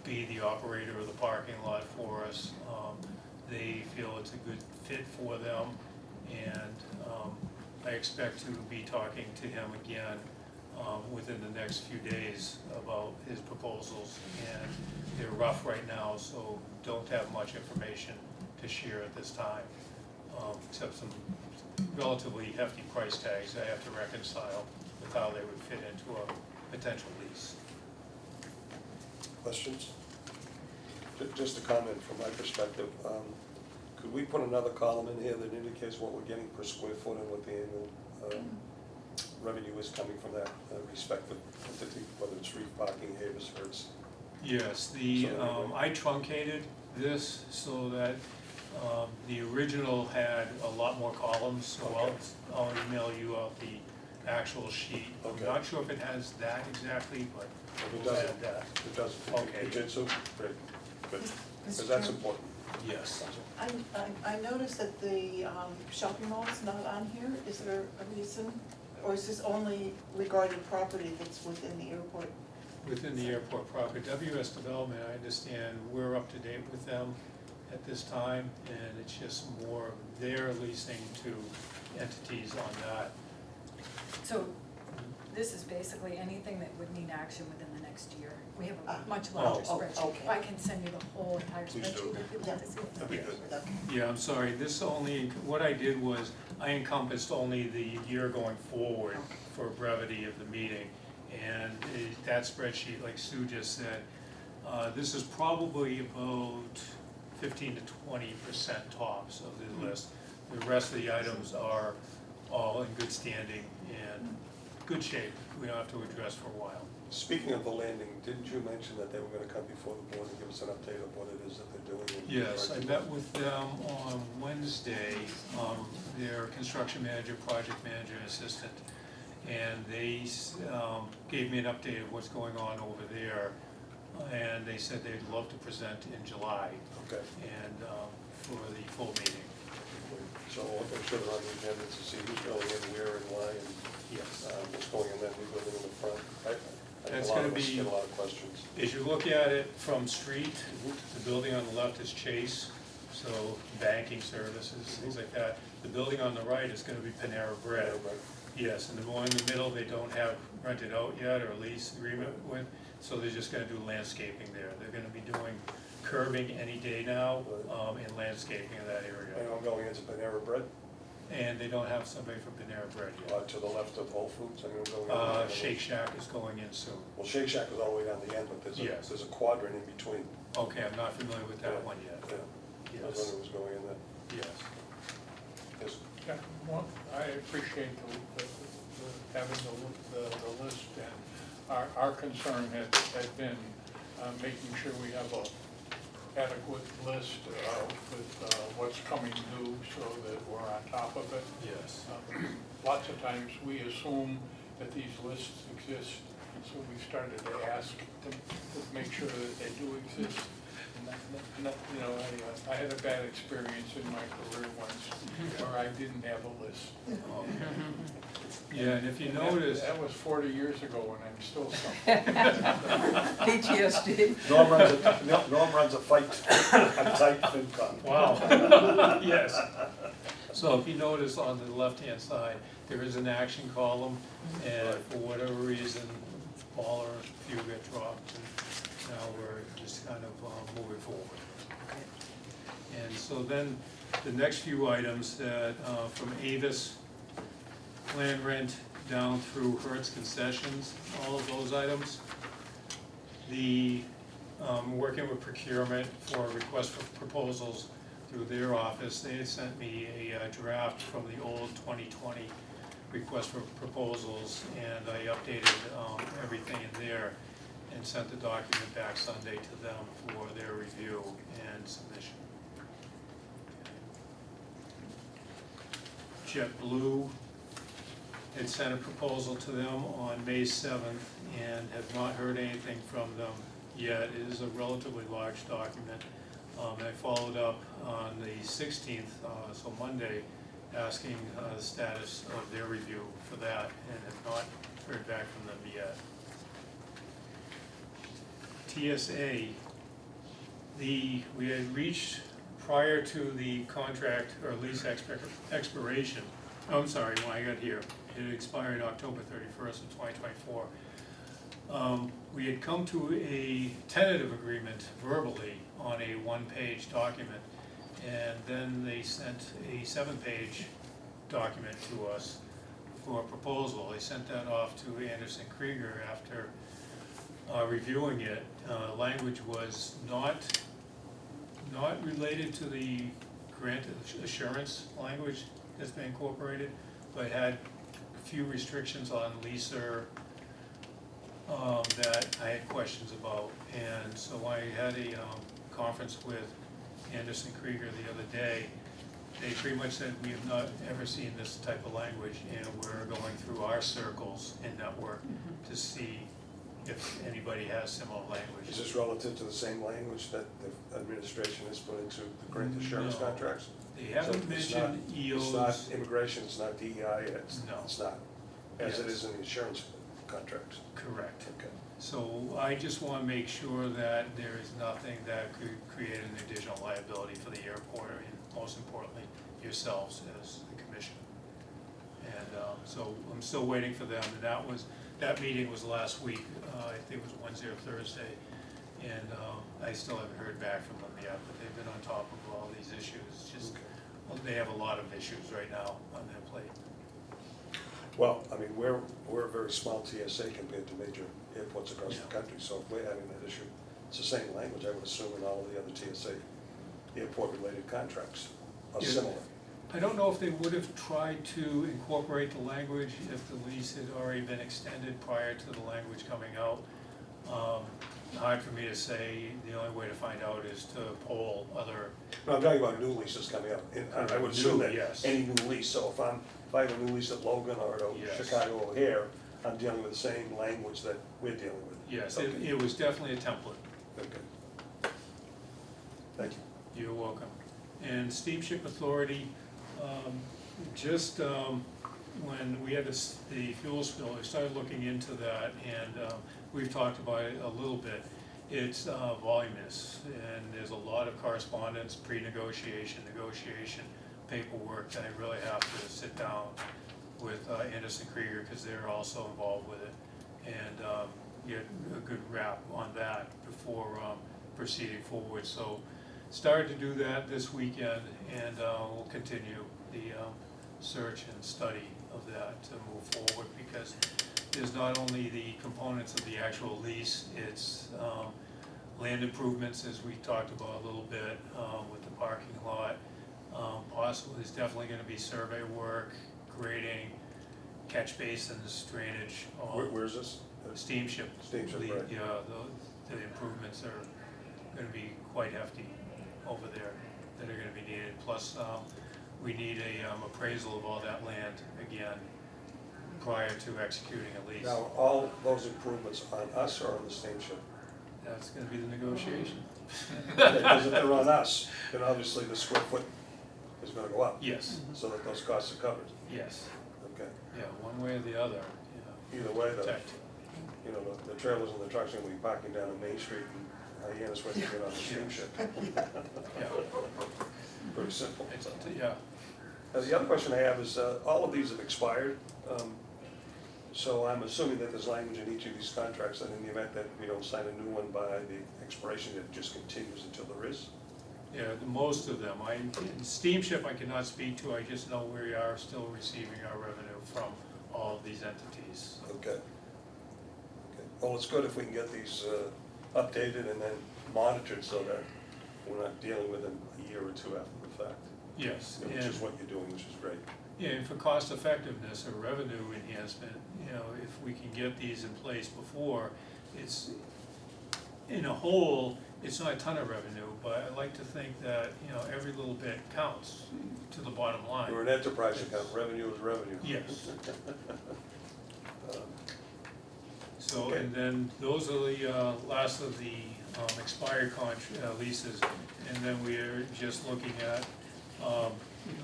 be the operator of the parking lot for us. They feel it's a good fit for them, and I expect to be talking to him again within the next few days about his proposals. And they're rough right now, so don't have much information to share at this time, except some relatively hefty price tags I have to reconcile with how they would fit into a potential lease. Questions? Just a comment from my perspective. Could we put another column in here that indicates what we're getting per square foot and what the annual revenue is coming from that respective entity, whether it's Reef Parking, Havers, or it's... Yes, I truncated this so that the original had a lot more columns, so Okay. I'll email you out the actual sheet. Okay. I'm not sure if it has that exactly, but If it we'll doesn't, add that. it doesn't. Okay. It did, so, great, good, Mr. because that's Chair? important. Yes. I noticed that the shopping mall is not on here. Is there a reason? Or is this only regarding property that's within the airport? Within the airport property, WS Development, I understand we're up to date with them at this time, and it's just more their leasing to entities on that. So this is basically anything that would need action within the next year. We have Ah. a much larger Oh, spreadsheet. okay. I can send you the whole entire Please do. spreadsheet if you'd like to see it. That'd be good. Okay. Yeah, I'm sorry, this only, what I did was, I encompassed only the year going forward for brevity of the meeting. And that spreadsheet, like Sue just said, this is probably about 15 to 20% tops of the list. The rest of the items are all in good standing and good shape. We don't have to address for a while. Speaking of the landing, didn't you mention that they were gonna come before the board and give us an update of what it is that they're doing? and Yes, I trying to met do? with them on Wednesday, their construction manager, project manager, and assistant. And they gave me an update of what's going on over there. And they said they'd love to present in July Okay, and for the full meeting. so I'll make sure they're on the agenda to see who's going in, where, and why, and Yes. what's going in that new building in the front. I think That's a lot gonna of us be- get a lot of questions. As you look at it from street, the building on the left is Chase. so banking services, things like that. The building on the right is gonna be Panera Bread. Yes, and the one in the middle, they don't have rented out yet or lease agreement with, so they're just gonna do landscaping there. They're gonna be doing curbing any day now, and landscaping in that area. And I'm going into Panera Bread, And they don't have somebody for Panera Bread yet. to the left of Whole Foods, I'm gonna go in. Shake Shack is going in soon. Well, Shake Shack is all the way down the end, but Yes. there's a quadrant in between. Okay, I'm not familiar with that one yet. Yeah, I was wondering who was going in there. Yes. Yes. Yeah, well, I appreciate having the list, and our concern has been making sure we have a adequate list with what's coming due so that we're on top of it. Yes. Lots of times we assume that these lists exist, and so we started to ask to make sure that they do exist. You know, I had a bad experience in my career once where I didn't have a list. Yeah, and if you And notice, that was 40 years ago, and I'm still something. PTSD. Norm runs a fight, a tight FinCom. wow, yes. So if you notice on the left-hand side, there is an action column, and for whatever reason, all or a few get dropped, and now we're just kind of moving forward. And so then, the next few items that, from Avis, land rent down through Hertz concessions, all of those items. The, working with procurement for request for proposals through their office, they had sent me a draft from the old 2020 request for proposals, and I updated everything in there and sent the document back Sunday to them for their review and submission. JetBlue had sent a proposal to them on May 7th and have not heard anything from them yet. It is a relatively large document. I followed up on the 16th, so Monday, asking the status of their review for that, and have not heard back from them yet. TSA, we had reached, prior to the contract or lease expiration, I'm sorry, when I got here, it expired October 31st of 2024. We had come to a tentative agreement verbally on a one-page document, and then they sent a 7-page document to us for a proposal. They sent that off to Anderson Krieger after reviewing it. Language was not related to the grant assurance language that's been incorporated, but had a few restrictions on leaser that I had questions about. And so I had a conference with Anderson Krieger the other day. They pretty much said, we have not ever seen this type of language, and we're going through our circles in network to see if anybody has similar language. Is this relative to the same language that the administration has put into the grant assurance No. contracts? They haven't So it's not- mentioned EOs. It's not immigration, it's not DEI, it's No. not, as it Yes. is in the insurance contracts. Correct. Okay. So I just want to make sure that there is nothing that could create an additional liability for the airport, and most importantly, yourselves as the commission. And so I'm still waiting for them, and that meeting was last week, I think it was Wednesday or Thursday, and I still haven't heard back from them yet, but they've been on top of all these issues. It's just, well, they have a lot of issues right now on their plate. Well, I mean, we're a very small TSA compared to major airports across the country, so if we're having that issue, it's the same language, I would assume, in all of the other TSA airport-related contracts are Yeah. similar. I don't know if they would have tried to incorporate the language if the lease had already been extended prior to the language coming out. Hard for me to say. The only way to find out is to poll other. No, I'm talking about new leases coming up, and I would assume New, that yes. any new lease, so if I have a new lease at Logan or at Yes. Chicago or here, I'm dealing with the same language that we're dealing with. Yes, Okay. it was definitely a template. Okay. Thank you. You're welcome. And Steamship Authority, when we had the fuel spill, I started looking into that, and we've talked about it a little bit. It's voluminous, and there's a lot of correspondence, pre-negotiation, negotiation, paperwork that I really have to sit down with Anderson Krieger, because they're also involved with it, and get a good wrap on that before proceeding forward. So started to do that this weekend, and we'll continue the search and study of that to move forward, because there's not only the components of the actual lease, it's land improvements, as we talked about a little bit with the parking lot. Possibly, there's definitely gonna be survey work, grading, catch basins, drainage. Where's this? Steamship. Steamship, the- right. Yeah, the improvements are gonna be quite hefty over there that are gonna be needed. Plus, we need a appraisal of all that land again prior to executing a lease. Now, all those improvements on us or on the steamship? That's gonna be the negotiation. Because if they're on us, then obviously the square foot is gonna go up, Yes, so that those costs are covered. yes, Okay. yeah, one way or the other, Either way, protect. the trailers and the trucks are gonna be parking down on Main Street and Hyannis waiting to get on the steamship. Yeah, Pretty simple. it's up to, yeah. The other question I have is, all of these have expired, so I'm assuming that there's language in each of these contracts that in the event that we don't sign a new one by the expiration, it just continues until there is? Yeah, most of them. Steamship I cannot speak to, I just know we are still receiving our revenue from all of these entities. Okay. Well, it's good if we can get these updated and then monitored so that we're not dealing with them a year or two after the fact. Yes, Which and, is what you're doing, which is great. yeah, and for cost effectiveness or revenue enhancement, if we can get these in place before, it's, in a whole, it's not a ton of revenue, but I like to think that, every little bit counts to the bottom line. We're an enterprise account, revenue is revenue. Yes. Um, So, Okay. and then those are the last of the expired leases. And then we're just looking at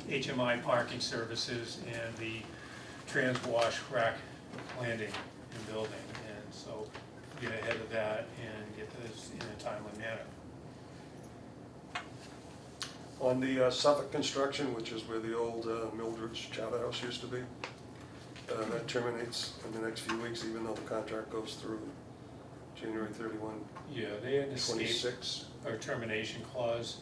HMI parking services and the trans-wash rack landing and building. And so get ahead of that and get this in a timely manner. On the Suffolk construction, which is where the old Mildred's Chowder House used to be, that terminates in the next few weeks, even though the contract goes through January 31, Yeah, they had escaped 26. our termination clause,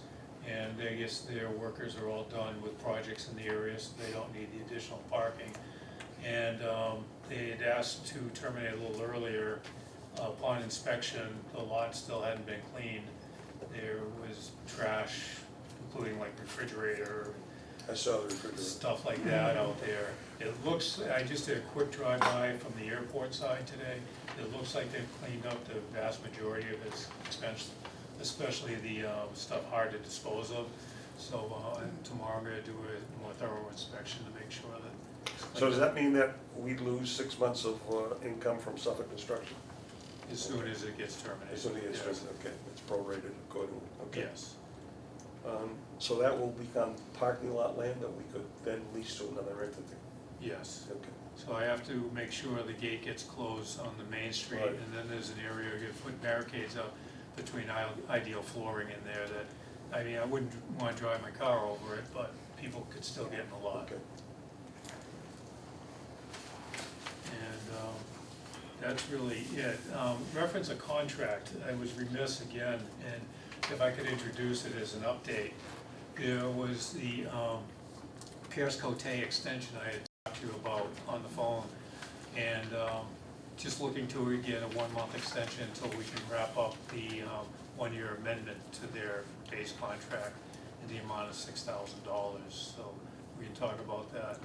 and I guess their workers are all done with projects in the area, so they don't need the additional parking. And they had asked to terminate a little earlier. Upon inspection, the lot still hadn't been cleaned. There was trash, including like refrigerator, I saw the refrigerator. stuff like that out there. It looks, I just did a quick drive-by from the airport side today. It looks like they've cleaned up the vast majority of its expense, especially the stuff hard to dispose of. So tomorrow I'm gonna do a more thorough inspection to make sure that it's cleaned So does up that mean that we lose 6 months of income from Suffolk construction? as soon as it gets terminated. As soon as it's Yes. okay, it's prorated accordingly, okay. Yes, So that will become parking lot land that we could then lease to another entity? yes. Okay. So I have to make sure the gate gets closed on the main street, Right. and then there's an area, you put barricades up between ideal flooring in there that, I mean, I wouldn't wanna drive my car over it, but people could still get in the lot. Okay. And that's really it. Reference a contract, I was remiss again, and if I could introduce it as an update. There was the Pierce Cote extension I had talked to you about on the phone, and just looking to, again, a 1-month extension until we can wrap up the 1-year amendment to their base contract in the amount of $6,000. So we can talk about that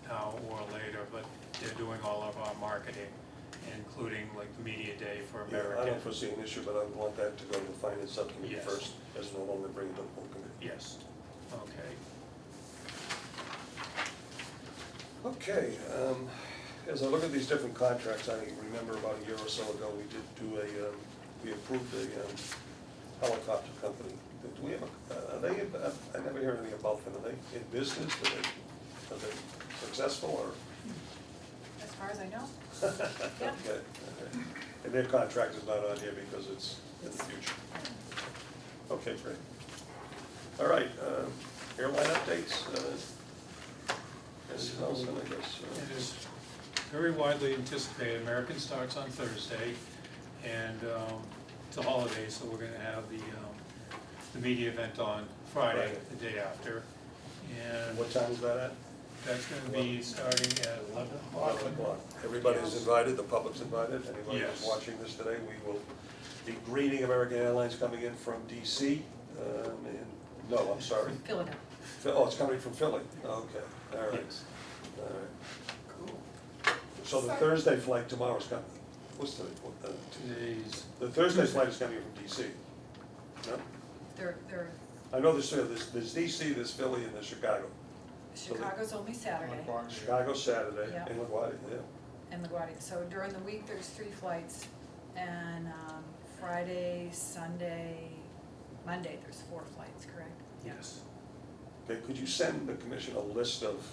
now or later, but they're doing all of our marketing, including like the media day for Yeah, I American. don't foresee an issue, but I would want that to go to the finance subcommittee Yes. first, as no longer bring it to the full committee. Yes, okay. Okay, as I look at these different contracts, I remember about a year or so ago, we did do we approved a helicopter company. Do we have are they, I never heard anything about them, are they in business, are they successful, or? As far as I know. Okay, okay. And their contract is not on here because it's in the future. Okay, great. All right, airline updates. Anything else, I guess? It is very widely anticipated, American starts on Thursday, and it's a holiday, so we're gonna have the media event on Friday, the day after. And What time is that at? that's gonna be starting at 11 o'clock. 11 o'clock. Everybody's invited, the public's invited. Anybody who's Yes. watching this today, we will be greeting American Airlines coming in from DC. No, I'm sorry. Philadelphia. Oh, it's coming from Philly. Okay, all right. Yes. All right. Cool. So the Thursday flight tomorrow's coming. What's today? Today's, The Thursday flight is coming from DC. No? They're, I know there's DC, there's Philly, and there's Chicago. Chicago's only Saturday. Chicago Saturday, Yeah. and LaGuardia, yeah. And LaGuardia. So during the week, there's 3 flights, and Friday, Sunday, Monday, there's 4 flights, correct? yes, Okay, could you send the commission a list of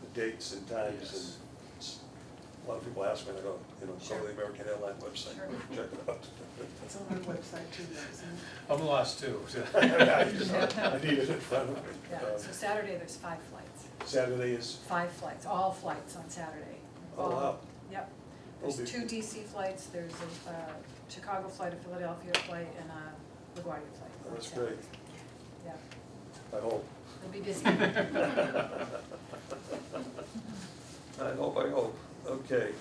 the dates and times? Yes. And a lot of people ask me, I go, go to Sure. the American Airlines website, Sure. check it out. It's on our website too, isn't it? I'm lost too. I need it in front of me. Yeah, so Saturday, there's 5 flights. Saturday is, 5 flights, all flights on Saturday. oh, wow. Yep. Will There's be- 2 DC flights, there's a Chicago flight, a Philadelphia flight, and a LaGuardia flight. on That's Saturday. great, Yep, I hope. it'll be busy. I hope. Okay,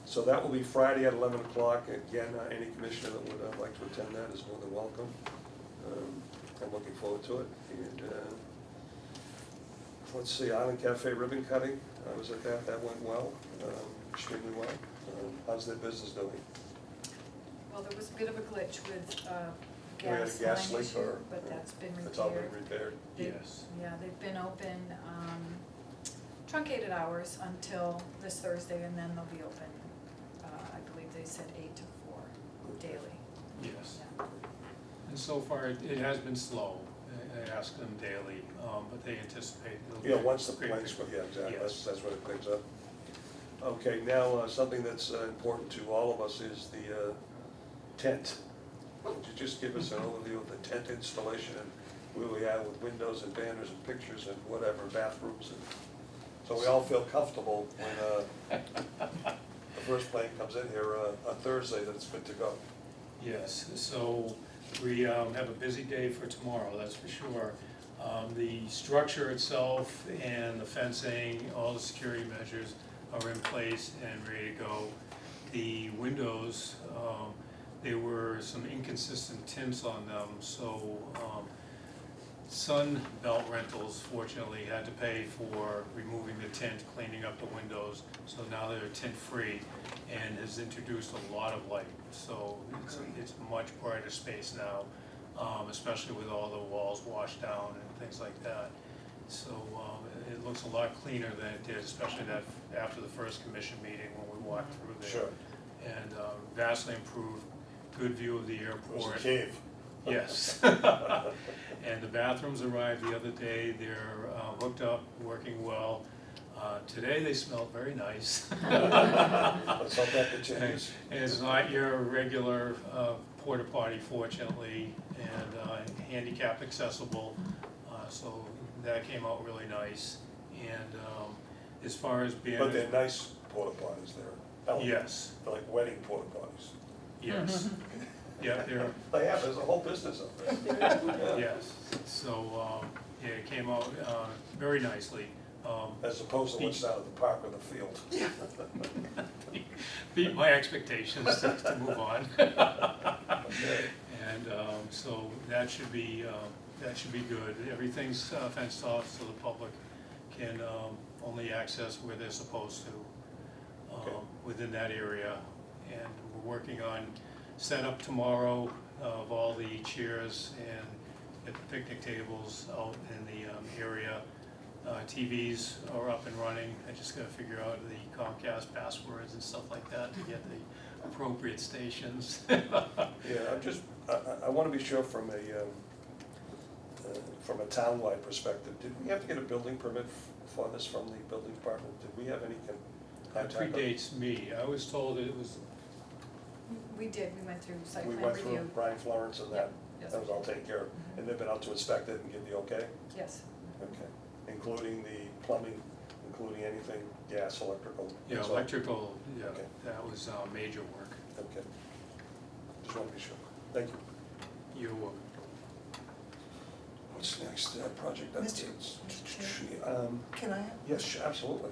so that will be Friday at 11 o'clock. Again, any commissioner that would like to attend that is more than welcome. I'm looking forward to it. And let's see, Island Cafe ribbon cutting, I was at that, that went well, extremely well. How's their business doing? Well, there was a bit of a glitch with We had a gas gas line leak, issue, or but that's been repaired. It's all been repaired? They- Yes. Yeah, they've been open, truncated hours until this Thursday, and then they'll be open, I believe they said 8 to 4 daily. Yes. Yeah. And so far, it has been slow. I ask them daily, but they anticipate it'll be. Yeah, once the great planks, pickup. yeah, exactly, Yes. that's what it picks up. Okay, now, something that's important to all of us is the tent. Would you just give us an overview of the tent installation and where we are with windows and banners and pictures and whatever, bathrooms, and so we all feel comfortable when the first plane comes in here on Thursday that it's good to go. Yes, so we have a busy day for tomorrow, that's for sure. The structure itself and the fencing, all the security measures are in place and ready to go. The windows, there were some inconsistent tints on them, so Sun Belt Rentals fortunately had to pay for removing the tint, cleaning up the windows, so now they're tint-free and has introduced a lot of light. So it's a much brighter space now, especially with all the walls washed down and things like that. So it looks a lot cleaner than it did, especially that after the first commission meeting when we walked through there. Sure. And vastly improved, good view of the It airport. was a cave. Yes. And the bathrooms arrived the other day, they're hooked up, working well. Today they smelled very nice. Let's hope that continues. And it's not your regular porta potty fortunately, and handicap accessible, so that came out really nice. And as far as being. But they're nice porta potties, they're elegant. Yes, They're like wedding porta potties. yes. Yeah, they're, They have, there's a whole business up there. Yeah. yes, so, yeah, it came out very nicely. As opposed to what's down at the park or the field. Beat my expectations to move on. Okay. And so that should be good. Everything's fenced off so the public can only access where they're supposed to Okay. within that area. And we're working on setup tomorrow of all the chairs and get the picnic tables out in the area. TVs are up and running. I just gotta figure out the Comcast passwords and stuff like that to get the appropriate stations. Yeah, I want to be sure from a town-wide perspective, did we have to get a building permit for this from the building department? Did we have any It contact? predates me. I was told it was We did, we went through site We plan went through review. Brian Florence and Yep, yes, that was all taken care of. And they've been out to inspect it and give the okay? Yes. Okay. Including the plumbing, including anything, gas, electrical? Yeah, that's all? electrical, yeah, Okay. that was major work. Okay. Just want to be sure. Thank you. You're welcome. What's next? Project Mr. updates. Can I? Yes, absolutely.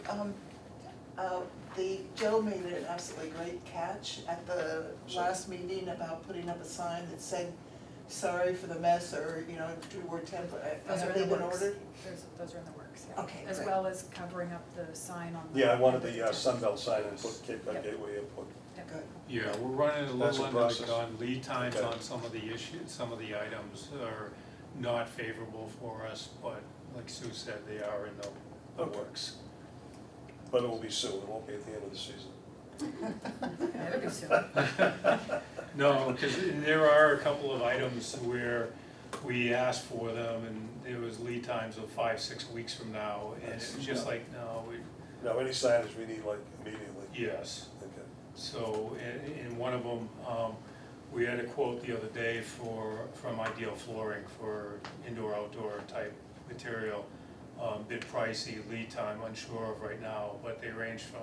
Joe made an absolutely great catch at the last meeting about putting up a sign that said, sorry for the mess, or, you know, word template. Those are Have in they the been works. ordered? Those are in the works, yeah. Okay, As great. well as covering up the sign on the. Yeah, I wanted the end of the tent. Sunbelt sign and put Cape Cod Yep. Gateway input. Yep. Good. Yeah, we're running a That's little a under the process. gun. Lead times Okay. on some of the issues, some of the items are not favorable for us, but like Sue said, they are in the Okay. works. But it will be soon, it won't be at the end of the season. Yeah, it'll be soon. No, because there are a couple of items where we asked for them and there was lead times of 5-6 weeks from now, and it's just like, no, Now, any signage we need like immediately. yes. Okay. So, in one of them, we had a quote the other day from Ideal Flooring for indoor-outdoor type material. Bit pricey, lead time unsure of right now, but they range from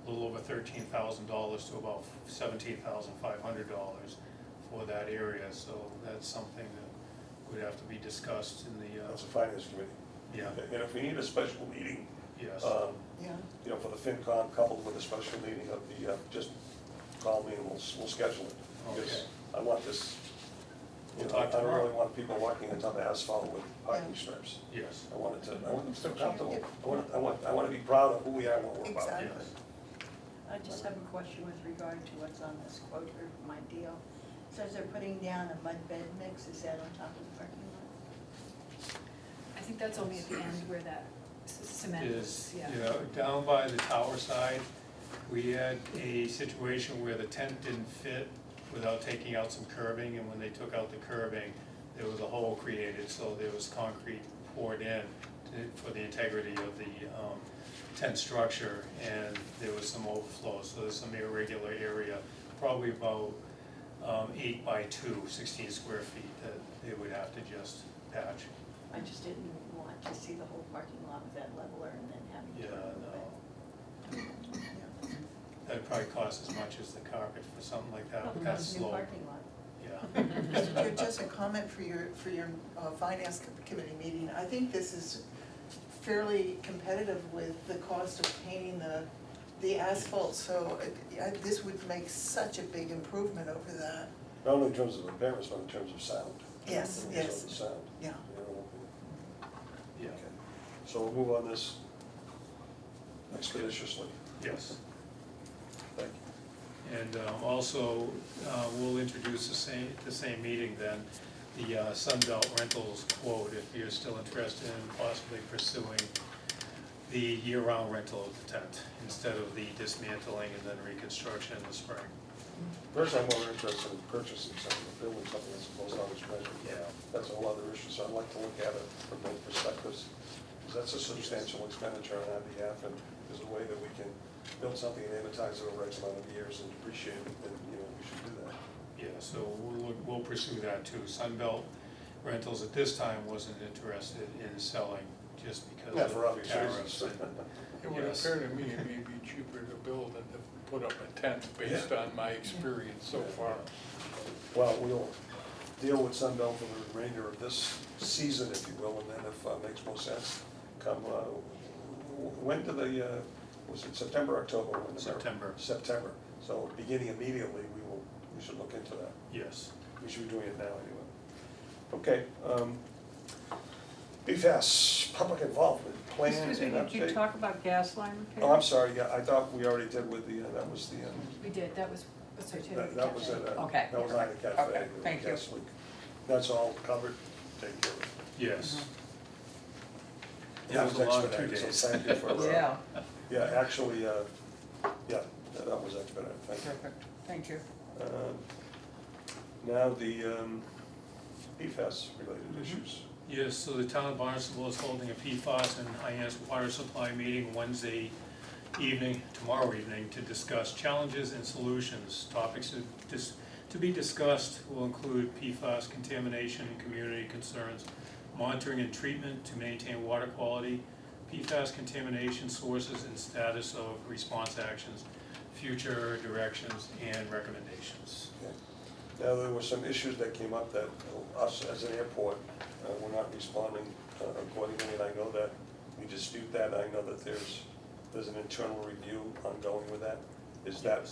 a little over $13,000 to about $17,500 for that area. So that's something that would have to be discussed in the, That's a finance committee. yeah, Okay, and if we need a special meeting, yes. Yeah. you know, for the FinCom coupled with a special meeting of the, just call me and we'll schedule it. Because Okay. I want this, you We'll know, I talk don't really tomorrow. want people walking on top of asphalt with parking strips. Yes, I want them to feel comfortable. I want to be proud of who we are and what we're about. Exactly. yes. I just have a question with regard to what's on this quote or my deal. It says they're putting down a mud bed mix, is that on top of the parking lot? I think that's only at the end where that cement Is, is, yeah. you know, down by the tower side, we had a situation where the tent didn't fit without taking out some curbing, and when they took out the curbing, there was a hole created, so there was concrete poured in for the integrity of the tent structure, and there was some overflow, so there's some irregular area, probably about 8 by 2, 16 square feet, that they would have to just patch. I just didn't want to see the whole parking lot with that leveler and then having to Yeah, remove it. no. That'd probably cost as much as the carpet for something like that, Well, but who that's has a new slow. parking lot? Yeah, Mr. Chair, just a comment for your finance committee meeting. I think this is fairly competitive with the cost of painting the asphalt, so this would make such a big improvement over that. Not only in terms of appearance, but in terms of sound. Yes, In terms yes. of the sound. Yeah. You know, yeah, okay. So we'll move on this expeditiously. yes. Thank you. And also, we'll introduce at the same meeting then, the Sunbelt Rentals quote, if you're still interested in possibly pursuing the year-round rental of the tent, instead of the dismantling and then reconstruction in the spring. First, I'm more interested in purchasing something, building something as opposed to always measuring. Yeah. That's a whole other issue, so I'd like to look at it from both perspectives. Because that's a substantial expenditure on our behalf, and there's a way that we can build something and amortize it over X amount of years and depreciate it, then, you know, we should do that. Yeah, so we'll pursue that too. Sunbelt Rentals at this time wasn't interested in selling just because Yeah, of for obvious tariffs. reasons. It would Yes. appear to me it may be cheaper to build than to put up a tent, based on my experience so far. Well, we'll deal with Sunbelt for the remainder of this season, if you will, and then if it makes more sense, come, when do the, was it September, October? When is that? September. September, so beginning immediately, we should look into that. Yes. We should be doing it now anyway. Okay, PFAS, public involvement, plan and update. Excuse me, did you talk about gas line repair? Oh, I'm sorry, yeah, I thought we already did with the, that was the, We did, that was associated with the that was it. cafe. Okay. That was on the cafe. Okay, thank you. gas leak. That's all covered, taken care of. Yes. It That was was a long 2 expedited, days. so thank you for, Yeah, yeah, actually, yeah, that was expedited, thank you. perfect, thank you. Now the PFAS related issues. Yes, so the town of Barnstable is holding a PFAS and high-end water supply meeting Wednesday, tomorrow evening, to discuss challenges and solutions. Topics to be discussed will include PFAS contamination, community concerns, monitoring and treatment to maintain water quality, PFAS contamination sources and status of response actions, future directions and recommendations. Now, there were some issues that came up that us as an airport, we're not responding accordingly, and I know that we dispute that. I know that there's an internal review ongoing with that. Is that,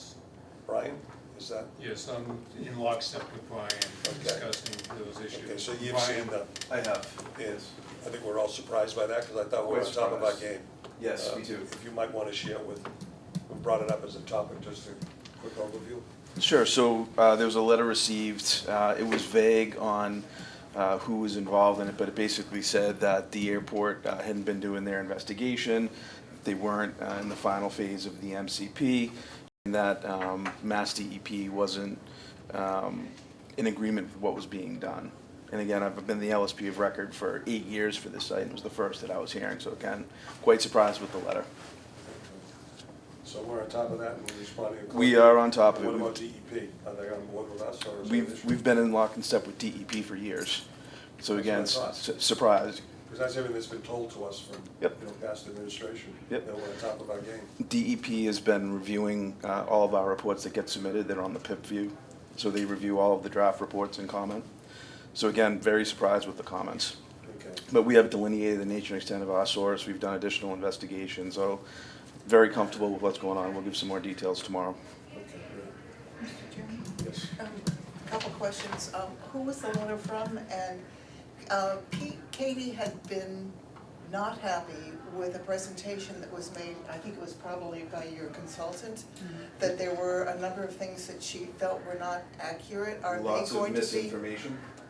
Brian, is that? Yes, I'm in lockstep with Brian discussing those issues. Okay, so you've Brian, seen that. I have. Yes. I think we're all surprised by that, because I thought we were on top of our game. Yes, me too. If you might want to share we brought it up as a topic, just a quick overview. Sure, so there was a letter received. It was vague on who was involved in it, but it basically said that the airport hadn't been doing their investigation, they weren't in the final phase of the MCP, and that Mass DEP wasn't in agreement with what was being done. And again, I've been the LSP of record for 8 years for this site, and it was the first that I was hearing, so again, quite surprised with the letter. So we're on top of that and we're responding accordingly. We are on top of it. What about DEP? Are they on board with us, or is there an issue? We've been in lock and step with DEP for years, so again, That's what I thought. surprised. Because that's everything that's been told to us from, Yep. past administration. Yep. That we're on top of our game. DEP has been reviewing all of our reports that get submitted. They're on the PIP view, so they review all of the draft reports and comment. So again, very surprised with the comments. Okay. But we have delineated the nature and extent of our source. We've done additional investigations, so very comfortable with what's going on. We'll give some more details tomorrow. Okay, great. Mr. Chairman? Yes. Couple questions. Who was the letter from? And Katie had been not happy with a presentation that was made, I think it was probably by your consultant, that there were a number of things that she felt were not accurate. Are they going to be,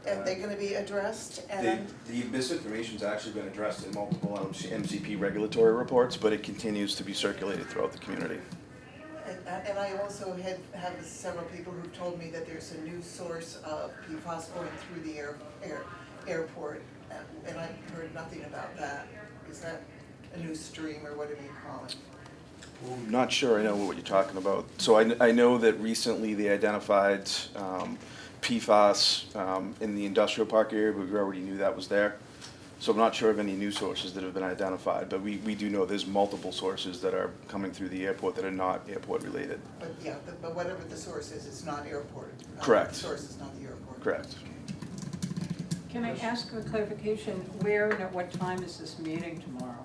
are they going to be addressed? And The misinformation's actually been addressed in multiple MCP regulatory reports, but it continues to be circulated throughout the community. And I also have several people who've told me that there's a new source of PFAS going through the airport, and I've heard nothing about that. Is that a new stream or whatever you call it? I'm not sure I know what you're talking about. So I know that recently they identified PFAS in the industrial park area, but we already knew that was there. So I'm not sure of any new sources that have been identified, but we do know there's multiple sources that are coming through the airport that are not airport related. But yeah, but whatever the source is, it's not airport. Correct. The source is not the airport. Correct. Can I ask for clarification, where and at what time is this meeting tomorrow?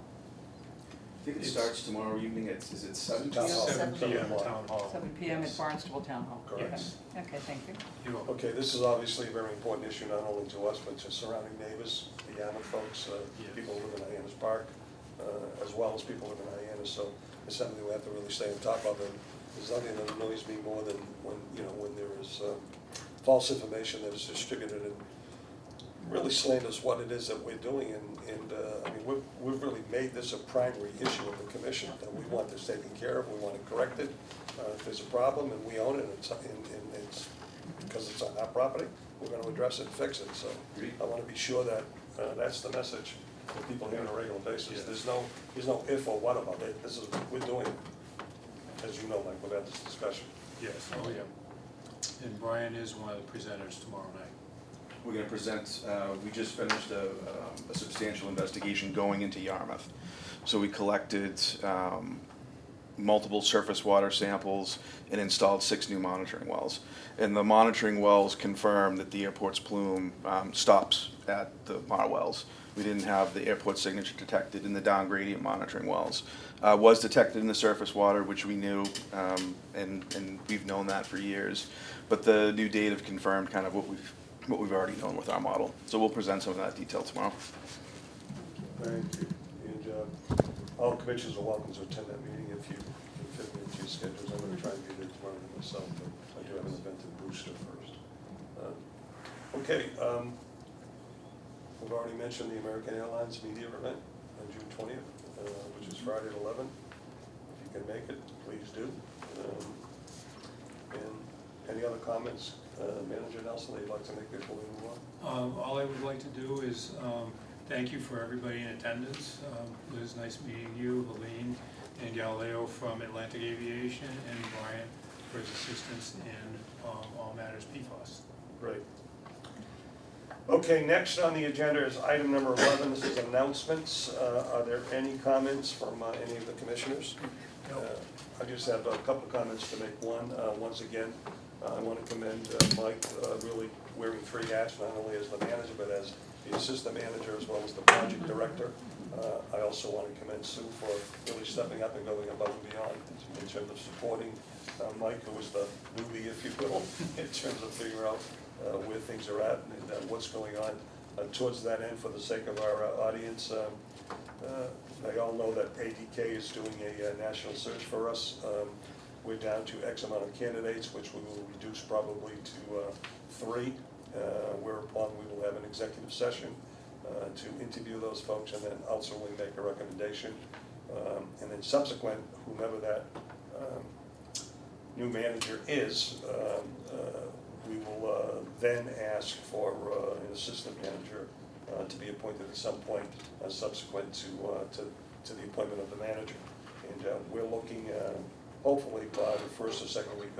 I think it starts tomorrow evening at, is it 7 Town hall. 7 p.m. 7 Town Hall. 7 PM at Barnstable Town Hall? Correct. Yes. Okay, thank you. You're welcome. Okay, this is obviously a very important issue, not only to us, but to surrounding neighbors, the Yarmouth folks, people who live in Hyannis Park, as well as people who live in Hyannis. So it's something we have to really stay on top of. And there's nothing that annoys me more than when there is false information that is distributed and really slanders what it is that we're doing. And I mean, we've really made this a primary issue of the commission, that we want this taken care of, we want it corrected. If there's a problem and we own it, and it's because it's on our property, we're gonna address it and fix it. So I wanna be sure that that's the message that people hear on a regular basis. Yes. There's no if or what about it. This is, we're doing it. As you know, Mike, we've had this discussion. Yes, oh yeah. And Brian is one of the presenters tomorrow night. We're going to present, we just finished a substantial investigation going into Yarmouth. So we collected multiple surface water samples and installed 6 new monitoring wells. And the monitoring wells confirmed that the airport's plume stops at the wells. We didn't have the airport signature detected in the down gradient monitoring wells. Was detected in the surface water, which we knew, and we've known that for years. But the new data have confirmed kind of what we've already known with our model. So we'll present some of that detail tomorrow. Thank you. And all commissioners are welcome to attend that meeting if you can fit it into your schedules. I'm going to try and be there tomorrow myself, but I do have an event in Brewster first. Okay, we've already mentioned the American Airlines media event on June 20th, which is Friday at 11. If you can make it, please do. And any other comments, Manager Nelson, that you'd like to make before we move on? All I would like to do is thank you for everybody in attendance. It was nice meeting you, Helene, and Galileo from Atlantic Aviation, and Brian for his assistance in all matters PFAS. Great. Okay, next on the agenda is item number 11. This is announcements. Are there any comments from any of the commissioners? I just have a couple of comments to make. One, once again, I want to commend Mike really wearing 3 hats, not only as the manager, but as the assistant manager as well as the project director. I also want to commend Sue for really stepping up and going above and beyond in terms of supporting Mike, who was the newbie, if you will, in terms of figuring out where things are at and what's going on. Towards that end, for the sake of our audience, they all know that ADK is doing a national search for us. We're down to X amount of candidates, which we will reduce probably to 3, whereupon we will have an executive session to interview those folks and then ultimately make a recommendation. And then subsequent, whomever that new manager is, we will then ask for an assistant manager to be appointed at some point subsequent to the appointment of the manager. And we're looking, hopefully by the first or second week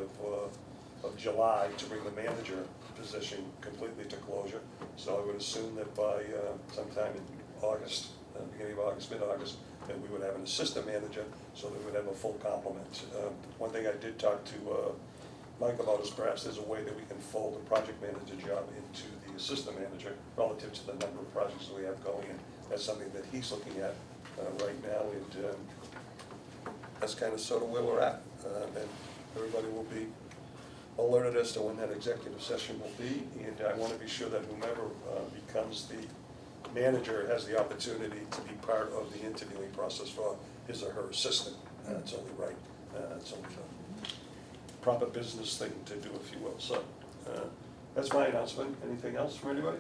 of July, to bring the manager position completely to closure. So I would assume that by sometime in August, beginning of August, mid-August, that we would have an assistant manager, so that we would have a full complement. One thing I did talk to Mike about is perhaps there's a way that we can fold the project manager job into the assistant manager relative to the number of projects that we have going in. That's something that he's looking at right now, and that's kind of sort of where we're at. And everybody will be alerted as to when that executive session will be, and I want to be sure that whomever becomes the manager has the opportunity to be part of the interviewing process for his or her assistant. It's only right. It's only a proper business thing to do, if you will. So that's my announcement. Anything else from anybody?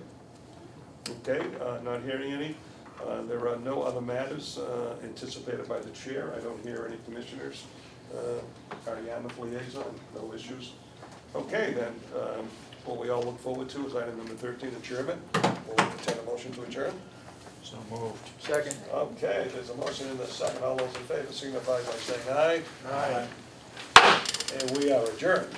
Okay, not hearing any. There are no other matters anticipated by the chair. I don't hear any commissioners. Our Yarmouth liaison, no issues. Okay, then, what we all look forward to is item number 13, adjournment. We'll entertain a motion to adjourn. So moved. Second. Okay, there's a motion in the second. All those in favor signify by saying aye. Aye. And we are adjourned.